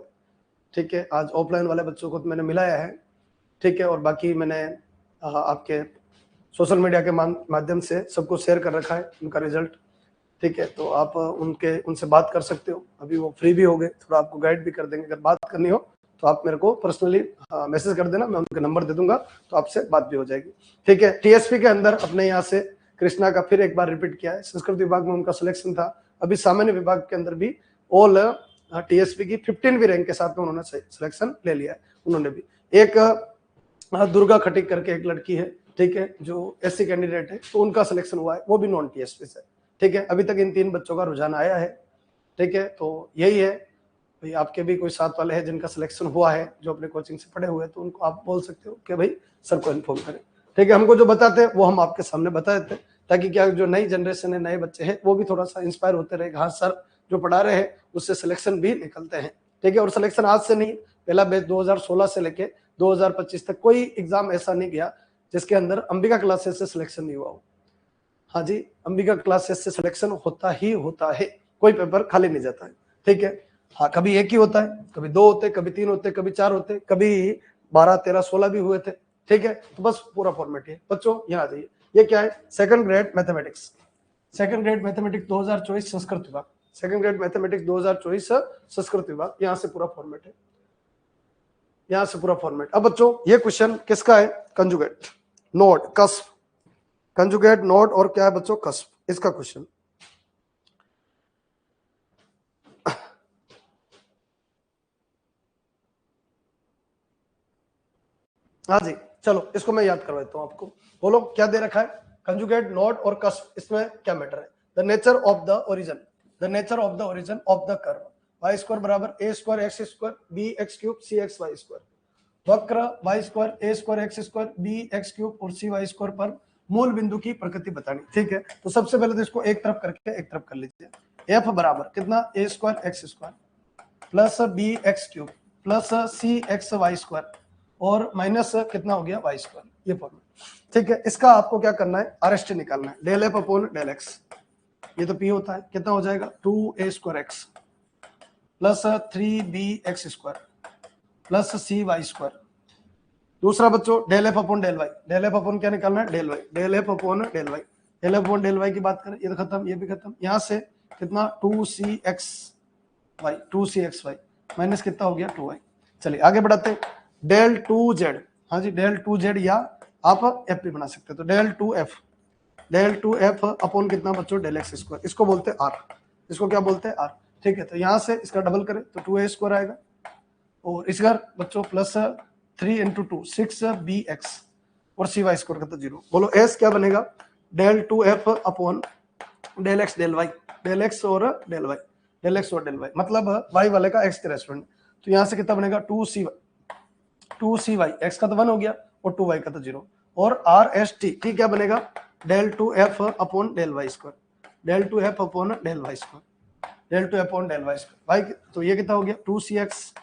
ठीक है, आज ऑफलाइन वाले बच्चों को तो मैंने मिलाया है। ठीक है, और बाकी मैंने आपके सोशल मीडिया के माध्यम से सबको शेयर कर रखा है उनका रिजल्ट। ठीक है, तो आप उनसे बात कर सकते हो। अभी वो फ्री भी हो गए, थोड़ा आपको गाइड भी कर देंगे। अगर बात करनी हो तो आप मेरे को पर्सनली मैसेज कर देना, मैं उनका नंबर दे दूंगा तो आपसे बात भी हो जाएगी। ठीक है, टीएसपी के अंदर अपने यहाँ से कृष्णा का फिर एक बार रिपीट किया है। संस्कृत विभाग में उनका सिलेक्शन था। अभी सामान्य विभाग के अंदर भी ऑल टीएसपी की 15वीं रैंक के साथ में उन्होंने सिलेक्शन ले लिया है। उन्होंने भी एक दुर्गा खटीक करके एक लड़की है, ठीक है, जो एससी कैंडिडेट है, तो उनका सिलेक्शन हुआ है, वो भी नॉन टीएसपी से। ठीक है, अभी तक इन 3 बच्चों का रुझान आया है। ठीक है, तो यही है भाई। आपके भी कोई साथ वाले हैं जिनका सिलेक्शन हुआ है जो अपने कोचिंग से पढ़े हुए हैं, तो उनको आप बोल सकते हो कि भाई सर को इन्फॉर्म करें। ठीक है, हमको जो बताते हैं वो हम आपके सामने बता देते हैं, ताकि क्या जो नई जनरेशन है, नए बच्चे हैं, वो भी थोड़ा सा इंस्पायर होते रहे। हाँ सर जो पढ़ा रहे हैं उससे सिलेक्शन भी निकलते हैं। ठीक है, और सिलेक्शन आज से नहीं, पहला बैच 2016 से लेके 2025 तक कोई एग्जाम ऐसा नहीं गया जिसके अंदर अंबिका क्लासेस से सिलेक्शन नहीं हुआ हो। हाँ जी, अंबिका क्लासेस से सिलेक्शन होता ही होता है, कोई पेपर खाली नहीं जाता है। ठीक है, हाँ कभी एक ही होता है, कभी 2 होते, कभी 3 होते, कभी 4 होते, कभी 12, 13, 16 भी हुए थे। ठीक है, तो बस पूरा फॉर्मेट है बच्चों। यहाँ आ जाइए, ये क्या है? Second grade mathematics. Second grade mathematics 2024 Sanskrit विभाग। सेकंड ग्रेड मैथमेटिक्स 2024 संस्कृत विभाग। यहाँ से पूरा फॉर्मेट है, यहाँ से पूरा फॉर्मेट। अब बच्चों ये क्वेश्चन किसका है? Conjugate, node, cusp. Conjugate, node और क्या है बच्चों? कस्प, इसका क्वेश्चन। हाँ जी, चलो इसको मैं याद करवाता हूं आपको। बोलो क्या दे रखा है? कंजुगेट, नोड और कस्प, इसमें क्या मैटर है? The nature of the origin, the nature of the origin of the curve y square बराबर a square x square b x cube c x y square. वक्र y square a square x square b x cube और c y square पर मूल बिंदु की प्रकृति बतानी। ठीक है, तो सबसे पहले तो इसको एक तरफ करके एक तरफ कर लीजिए। एफ बराबर कितना? A square x square plus b x cube plus c x y square और माइनस कितना हो गया? Y square. ये फॉर्मूला। ठीक है, इसका आपको क्या करना है? आरएसटी निकालना है। Del f upon del x, ये तो पी होता है, कितना हो जाएगा? 2a square x plus 3b x square plus c y square. दूसरा बच्चों del f upon del Y. Del f upon क्या निकालना है? Del Y. Del f upon del Y. Del f upon del y की बात करें, ये तो खत्म, ये भी खत्म। यहाँ से कितना? 2c X Y, 2c X Y minus कितना हो गया? 2y। चलिए आगे बढ़ाते हैं। डेल 2z, हाँ जी, डेल 2z या आप एफ भी बना सकते हैं। तो del 2f, del 2f upon कितना बच्चों? Del X square. इसको बोलते हैं आर, इसको क्या बोलते हैं? आर। ठीक है, तो यहाँ से इसका डबल करें तो 2a स्क्वायर आएगा और इसका बच्चों प्लस 3 इंटू 2 6bx और सी वाई स्क्वायर का तो 0। बोलो एस क्या बनेगा? Del 2f upon del X del Y, del X और डेल वाई, डेल एक्स और डेल वाई, मतलब वाई वाले का एक्स के रेस्टोरेंट। तो यहाँ से कितना बनेगा? 2cy एक्स का तो 1 हो गया और 2y का तो 0 और आर एस टी ठीक क्या बनेगा? Del 2f upon del Y square, del 2f upon del Y square, del 2 upon del Y square. Y तो ये कितना हो गया? 2cx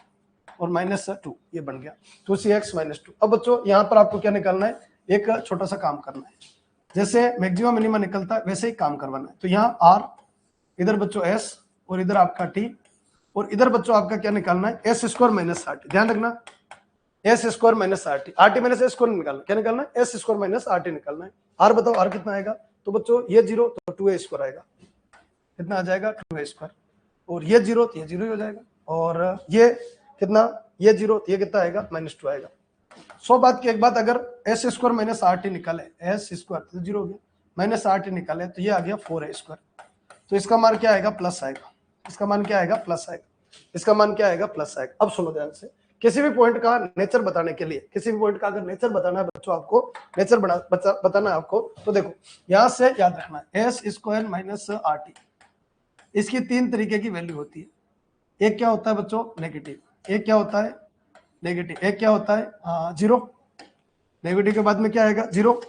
और माइनस 2, ये बन गया 2cx माइनस 2। अब बच्चों यहाँ पर आपको क्या निकालना है? एक छोटा सा काम करना है, जैसे मैक्सिमम मिनिमम निकलता है वैसे ही काम करवाना है। तो यहाँ आर, इधर बच्चों एस और इधर आपका टी और इधर बच्चों आपका क्या निकालना है? S square minus R T. ध्यान रखना, S square minus R T, R T minus S square निकालना। क्या निकालना है? S square minus R T निकालना है। आर बताओ, आर कितना आएगा? तो बच्चों ये 0 तो 2a स्क्वायर आएगा, कितना आ जाएगा? 2a square. और ये 0 तो ये 0 ही हो जाएगा और ये कितना? ये 0 तो ये कितना आएगा? -2 आएगा। 100 बात की एक बात, अगर S square minus R T निकाले, एस स्क्वायर तो 0 हो गया, माइनस आर टी निकाले तो ये आ गया 4a स्क्वायर। तो इसका मान क्या आएगा? प्लस आएगा। इसका मान क्या आएगा, प्लस आएगा, इसका मान क्या आएगा, प्लस आएगा। अब सुनो ध्यान से, किसी भी पॉइंट का नेचर बताने के लिए, किसी भी पॉइंट का अगर नेचर बताना है बच्चों आपको, नेचर बताना है आपको, तो देखो यहां से याद रखना है S square minus R T, इसकी 3 तरीके की वैल्यू होती है। एक क्या होता है बच्चों, नेगेटिव, एक क्या होता है नेगेटिव, एक क्या होता है जीरो, नेगेटिव के बाद में क्या आएगा, जीरो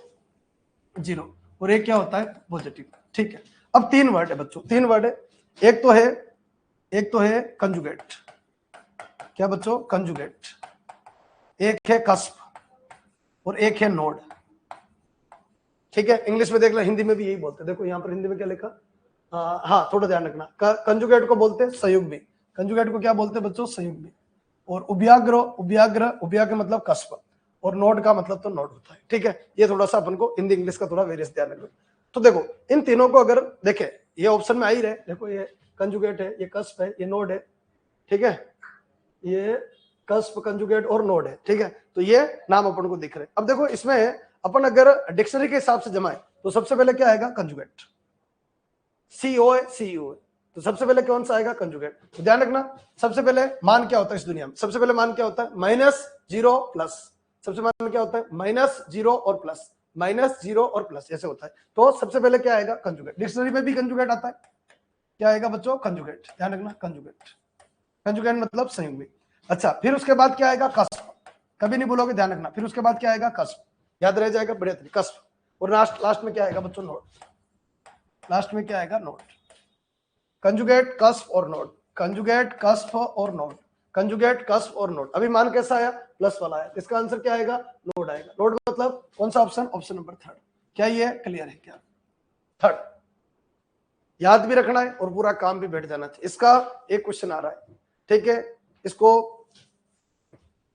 जीरो, और एक क्या होता है पॉजिटिव। ठीक है, अब 3 वर्ड है बच्चों, 3 वर्ड है, एक तो है कंजुगेट, क्या बच्चों, कंजुगेट, एक है कस्प और एक है नोड। ठीक है, इंग्लिश में देख लो, हिंदी में भी यही बोलते हैं, देखो यहाँ पर हिंदी में क्या लिखा, हाँ थोड़ा ध्यान रखना, कंजुगेट को बोलते हैं संयुग्मी, कंजुगेट को क्या बोलते हैं बच्चों, संयुग्मी, और उभयाग्र मतलब कस्प, और नोड का मतलब तो नोड होता है। ठीक है, ये थोड़ा सा अपन को हिंदी इंग्लिश का थोड़ा वेरियस ध्यान रखना। तो देखो इन तीनों को अगर देखे, ये ऑप्शन में आ ही रहे, देखो ये कंजुगेट है, ये कस्प है, ये नोड है। ठीक है, ये कस्प, कंजुगेट और नोड है। ठीक है, तो ये नाम अपन को दिख रहे। अब देखो इसमें अपन अगर डिक्शनरी के हिसाब से जमाए तो सबसे पहले क्या आएगा, कंजुगेट, सीओ है, सीयू है, तो सबसे पहले कौन सा आएगा, कंजुगेट। तो ध्यान रखना, सबसे पहले मान क्या होता है इस दुनिया में, सबसे पहले मान क्या होता है, माइनस जीरो प्लस, सबसे मान क्या होता है, माइनस जीरो और प्लस, माइनस जीरो और प्लस, ऐसे होता है। तो सबसे पहले क्या आएगा, कंजुगेट। डिक्शनरी में भी कंजुगेट आता है, क्या आएगा बच्चों, कंजुगेट, ध्यान रखना, कंजुगेट, कंजुगेट मतलब संयुग्मी। अच्छा, फिर उसके बाद क्या आएगा, कस्प, कभी नहीं बोलोगे, ध्यान रखना। फिर उसके बाद क्या आएगा, कस्प, याद रह जाएगा, बढ़िया तरीके, कस्प, और लास्ट में क्या आएगा बच्चों, नोड, लास्ट में क्या आएगा, नोड। कंजुगेट, कस्प और नोड, कंजुगेट, कस्प और नोड, कंजुगेट, कस्प और नोड। अभी मान कैसा आया, प्लस वाला आया, इसका आंसर क्या आएगा, नोड आएगा। नोड मतलब कौन सा ऑप्शन, ऑप्शन नंबर 3। क्या ये क्लियर है, क्या 3 याद भी रखना है और पूरा काम भी बैठ जाना चाहिए। इसका एक क्वेश्चन आ रहा है, ठीक है, इसको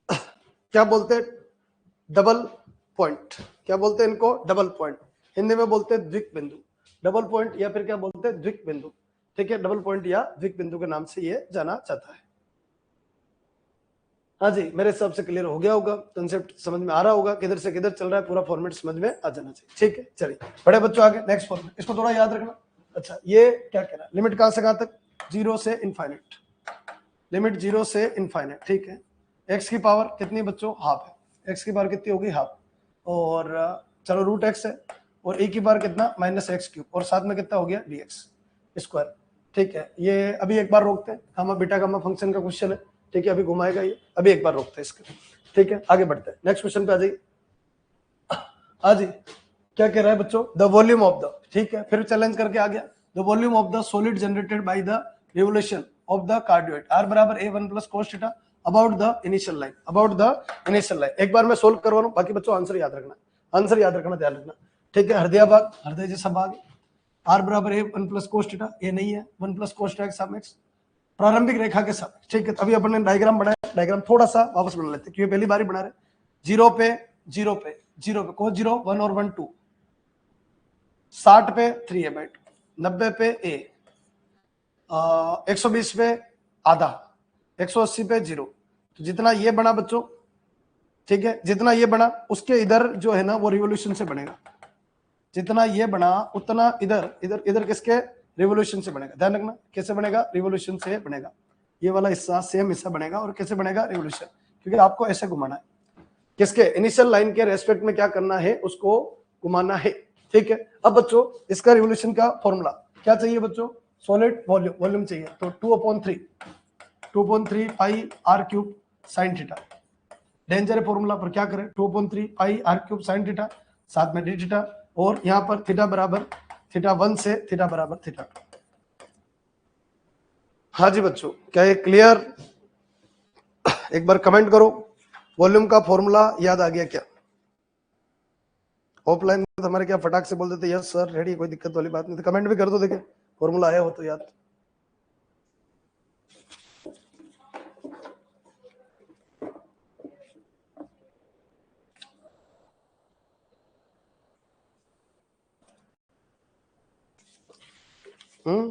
क्या बोलते हैं, डबल पॉइंट, क्या बोलते हैं इनको, डबल पॉइंट, हिंदी में बोलते हैं द्विक बिंदु, डबल पॉइंट या फिर क्या बोलते हैं, द्विक बिंदु। ठीक है, डबल पॉइंट या द्विक बिंदु के नाम से ये जाना जाता है। हाँ जी, मेरे हिसाब से क्लियर हो गया होगा, कंसेप्ट समझ में आ रहा होगा, किधर से किधर चल रहा है, पूरा फॉर्मेट समझ में आ जाना चाहिए। ठीक है, चलिए बड़े बच्चों आगे नेक्स्ट फॉर्मेट, इसको थोड़ा याद रखना। अच्छा, ये क्या कह रहा है, लिमिट कहां से कहां तक, 0 से इनफाइनाइट, लिमिट 0 से इनफाइनाइट। ठीक है, एक्स की पावर कितनी बच्चों, हाफ है, एक्स की पावर कितनी होगी, हाफ, और चलो रूट एक्स है, और ए की पावर कितना, माइनस एक्स क्यूब, और साथ में कितना हो गया, डी एक्स स्क्वायर। ठीक है, ये अभी एक बार रोकते हैं, गामा बीटा गामा फंक्शन का क्वेश्चन है। ठीक है, अभी घुमाएगा ये, अभी एक बार रोकते हैं इसके। ठीक है, आगे बढ़ते हैं, नेक्स्ट क्वेश्चन पे आ जाइए। हाँ जी, क्या कह रहा है बच्चों, द वॉल्यूम ऑफ द, ठीक है, फिर चैलेंज करके आ गया, the volume of the solid generated by the revolution of the cardioid R बराबर a1 plus cos theta about the initial line, about the initial line. एक बार मैं सोल्व करवा रहा हूं, बाकी बच्चों आंसर याद रखना, आंसर याद रखना, ध्यान रखना। ठीक है, हृदय भाग, हृदय जैसा भाग, आर बराबर a1 प्लस cos थीटा, ये नहीं है 1 प्लस cos थीटा के सापेक्ष, प्रारंभिक रेखा के साथ। ठीक है, अभी अपन ने डायग्राम बनाया, डायग्राम थोड़ा सा वापस बना लेते हैं क्योंकि पहली बार ही बना रहे। जीरो पे जीरो पे जीरो पे cos 0 1 और 1 2, 60 पे 3 है बाइट, 90 पे ए, 120 पे आधा, 180 पे 0। तो जितना ये बना बच्चों, ठीक है, जितना ये बना उसके इधर जो है ना वो रिवोल्यूशन से बनेगा, जितना ये बना उतना इधर इधर इधर किसके, रिवोल्यूशन से बनेगा। ध्यान रखना कैसे बनेगा, रिवोल्यूशन से बनेगा, ये वाला हिस्सा सेम हिस्सा बनेगा, और कैसे बनेगा, रिवोल्यूशन, क्योंकि आपको ऐसे घुमाना है, किसके, इनिशियल लाइन के रेस्पेक्ट में क्या करना है, उसको घुमाना है। ठीक है, अब बच्चों इसका रिवोल्यूशन का फॉर्मूला क्या चाहिए बच्चों, सॉलिड वॉल्यूम, वॉल्यूम चाहिए, तो 2/3 pi r cube sine theta, danger formula पर क्या करें, 2/3 pi r cube sine theta, साथ में डी थीटा, और यहाँ पर थीटा बराबर थीटा 1 से थीटा बराबर थीटा 2। हाँ जी बच्चों, क्या ये क्लियर, एक बार कमेंट करो, वॉल्यूम का फॉर्मूला याद आ गया क्या, ऑफलाइन में हमारे क्या फटाक से बोल देते यस सर रेडी, कोई दिक्कत वाली बात नहीं, तो कमेंट भी कर दो, देखे फॉर्मूला आया हो तो याद।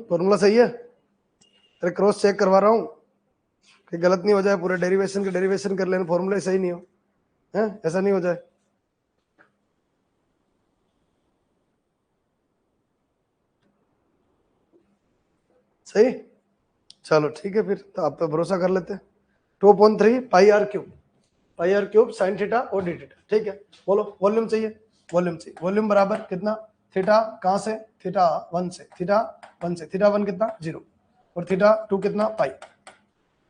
फॉर्मूला सही है, अरे क्रॉस चेक करवा रहा हूँ कि गलत नहीं हो जाए, पूरे डेरिवेशन के डेरिवेशन कर लेना, फॉर्मूला सही नहीं हो है, ऐसा नहीं हो जाए। सही, चलो ठीक है, फिर तो आप पे भरोसा कर लेते हैं। 2/3 pi r cube sine theta और डी थीटा। ठीक है, बोलो वॉल्यूम चाहिए, वॉल्यूम चाहिए। वॉल्यूम बराबर कितना, थीटा कहाँ से, थीटा 1 से, थीटा 1 से, थीटा 1 कितना 0 और थीटा 2 कितना पाई,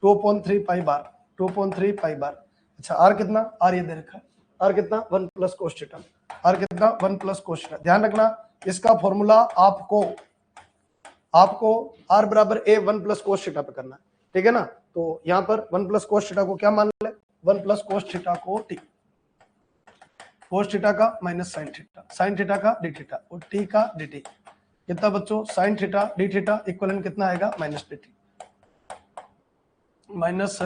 2/3 पाई बार, 2/3 पाई बार। अच्छा आर कितना, आर ये दे रखा है, आर कितना 1 प्लस कोस थीटा, आर कितना 1 प्लस कोस थीटा। ध्यान रखना इसका फॉर्मूला आपको आर बराबर ए 1 प्लस कोस थीटा पे करना है, ठीक है ना। तो यहाँ पर 1 प्लस कोस थीटा को क्या मान ले, 1 प्लस कोस थीटा को टी, कोस थीटा का माइनस साइन थीटा का डी थीटा और टी का डी टी। कितना बच्चों, sine theta D theta equivalent कितना आएगा, minus D T, minus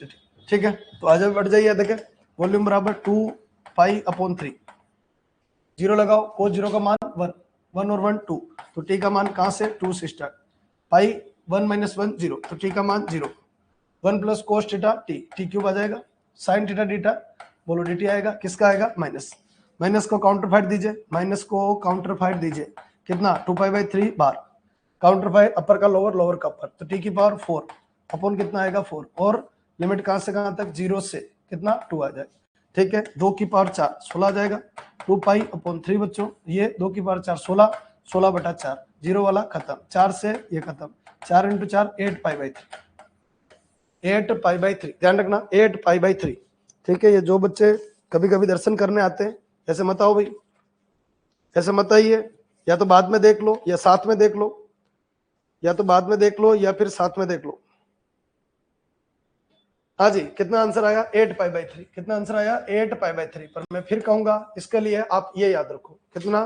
D T. ठीक है, तो आगे बढ़ जाइए, देखें वॉल्यूम बराबर 2 पाई अपॉन 3, 0 लगाओ, कोस 0 का मान 1, 1 और 1 2, तो टी का मान कहाँ से 2 से स्टार्ट, पाई 1 माइनस 1 0, तो टी का मान 0, 1 plus cos theta t cube आ जाएगा, साइन थीटा डीटा, बोलो डी आएगा, किसका आएगा माइनस, माइनस को काउंटरफाइट दीजिए, माइनस को काउंटरफाइट दीजिए, कितना 2 पाई/3 बार, काउंटरफाइट अपर का लोअर, लोअर का अपर, तो टी की पावर 4 अपॉन कितना आएगा 4, और लिमिट कहां से कहां तक, 0 से कितना 2 आ जाएगा। ठीक है, 2 की पावर 4 16 आ जाएगा, 2 पाई/3 बच्चों, ये 2 की पावर 4 16, 16/4, 0 वाला खत्म, 4 से ये खत्म, 4 × 4 8 पाई/3, 8 पाई/3। ध्यान रखना 8 पाई/3। ठीक है, ये जो बच्चे कभी कभी दर्शन करने आते हैं ऐसे मत आओ भाई, ऐसे मत आइए, या तो बाद में देख लो या साथ में देख लो, या तो बाद में देख लो या फिर साथ में देख लो। हाँ जी, कितना आंसर आया 8 पाई/3, कितना आंसर आया 8 पाई/3। पर मैं फिर कहूंगा इसके लिए आप ये याद रखो, कितना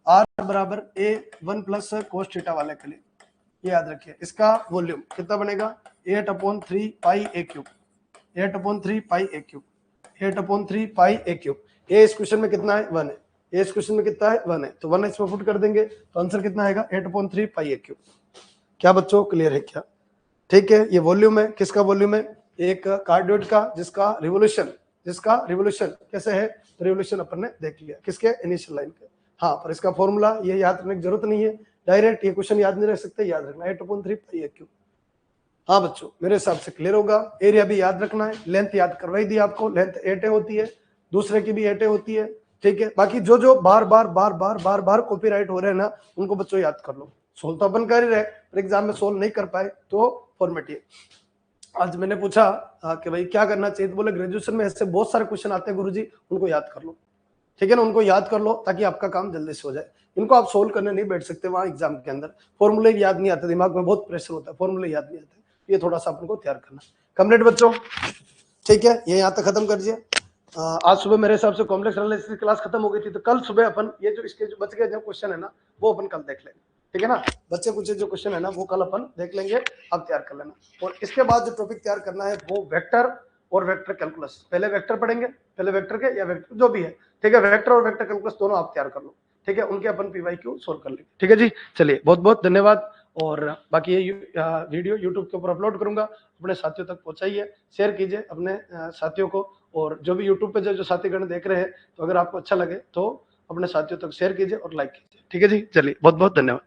आर बराबर ए 1 प्लस कोस थीटा वाले के लिए ये याद रखिए, इसका वॉल्यूम कितना बनेगा 8/3 पाई ए क्यूब, 8/3 पाई ए क्यूब, 8/3 पाई ए क्यूब। ए इस क्वेश्चन में कितना है 1 है, ए इस क्वेश्चन में कितना है 1 है, तो 1 इसमें पुट कर देंगे तो आंसर कितना आएगा 8/3 पाई ए क्यूब। क्या बच्चों क्लियर है क्या? ठीक है, ये वॉल्यूम है, किसका वॉल्यूम है, एक कार्डियोइड का जिसका रिवोल्यूशन कैसे है, तो रिवोल्यूशन अपन ने देख लिया, किसके इनिशियल लाइन के। हाँ, पर इसका फॉर्मूला ये याद रखने की जरूरत नहीं है, डायरेक्ट ये क्वेश्चन याद नहीं रख सकते, याद रखना 8/3 पाई ए क्यूब। हाँ बच्चों, मेरे हिसाब से क्लियर होगा। एरिया भी याद रखना है, लेंथ याद करवाई दी आपको, लेंथ 8 होती है, दूसरे की भी 8 होती है। ठीक है, बाकी जो जो बार बार कॉपीराइट हो रहे हैं ना, उनको बच्चों याद कर लो। सोल्व तो अपन कर ही रहे, पर एग्जाम में सोल्व नहीं कर पाए तो फॉर्मेट ये। आज मैंने पूछा कि भाई क्या करना चाहिए, तो बोले ग्रेजुएशन में ऐसे बहुत सारे क्वेश्चन आते हैं गुरुजी, उनको याद कर लो। ठीक है ना, उनको याद कर लो ताकि आपका काम जल्दी से हो जाए। इनको आप सोल्व करने नहीं बैठ सकते वहां एग्जाम के अंदर, फॉर्मूले याद नहीं आते, दिमाग में बहुत प्रेशर होता है, फॉर्मूले याद नहीं आते, ये थोड़ा सा अपन को तैयार करना। कंप्लीट बच्चों, ठीक है, ये यहाँ तक खत्म कर दिए। आज सुबह मेरे हिसाब से कॉम्प्लेक्स एनालिसिस की क्लास खत्म हो गई थी, तो कल सुबह अपन ये जो इसके जो बच गए जो क्वेश्चन है ना, वो अपन कल देख लेंगे। ठीक है ना, बच्चे कुछ जो क्वेश्चन है ना वो कल अपन देख लेंगे, आप तैयार कर लेना। और इसके बाद जो टॉपिक तैयार करना है वो वेक्टर और वेक्टर कैलकुलस, पहले वेक्टर पढ़ेंगे, पहले वेक्टर के या वेक्टर जो भी है, ठीक है, वेक्टर और वेक्टर कैलकुलस दोनों आप तैयार कर लो। ठीक है, उनके अपन पीवाईक्यू सोल्व कर लेंगे। ठीक है जी, चलिए बहुत बहुत धन्यवाद। और बाकी ये वीडियो यूट्यूब के ऊपर अपलोड करूंगा, अपने साथियों तक पहुंचाइए, शेयर कीजिए अपने साथियों को। और जो भी यूट्यूब पे जो साथीगण देख रहे हैं, तो अगर आपको अच्छा लगे तो अपने साथियों तक शेयर कीजिए और लाइक कीजिए। ठीक है जी, चलिए बहुत बहुत धन्यवाद।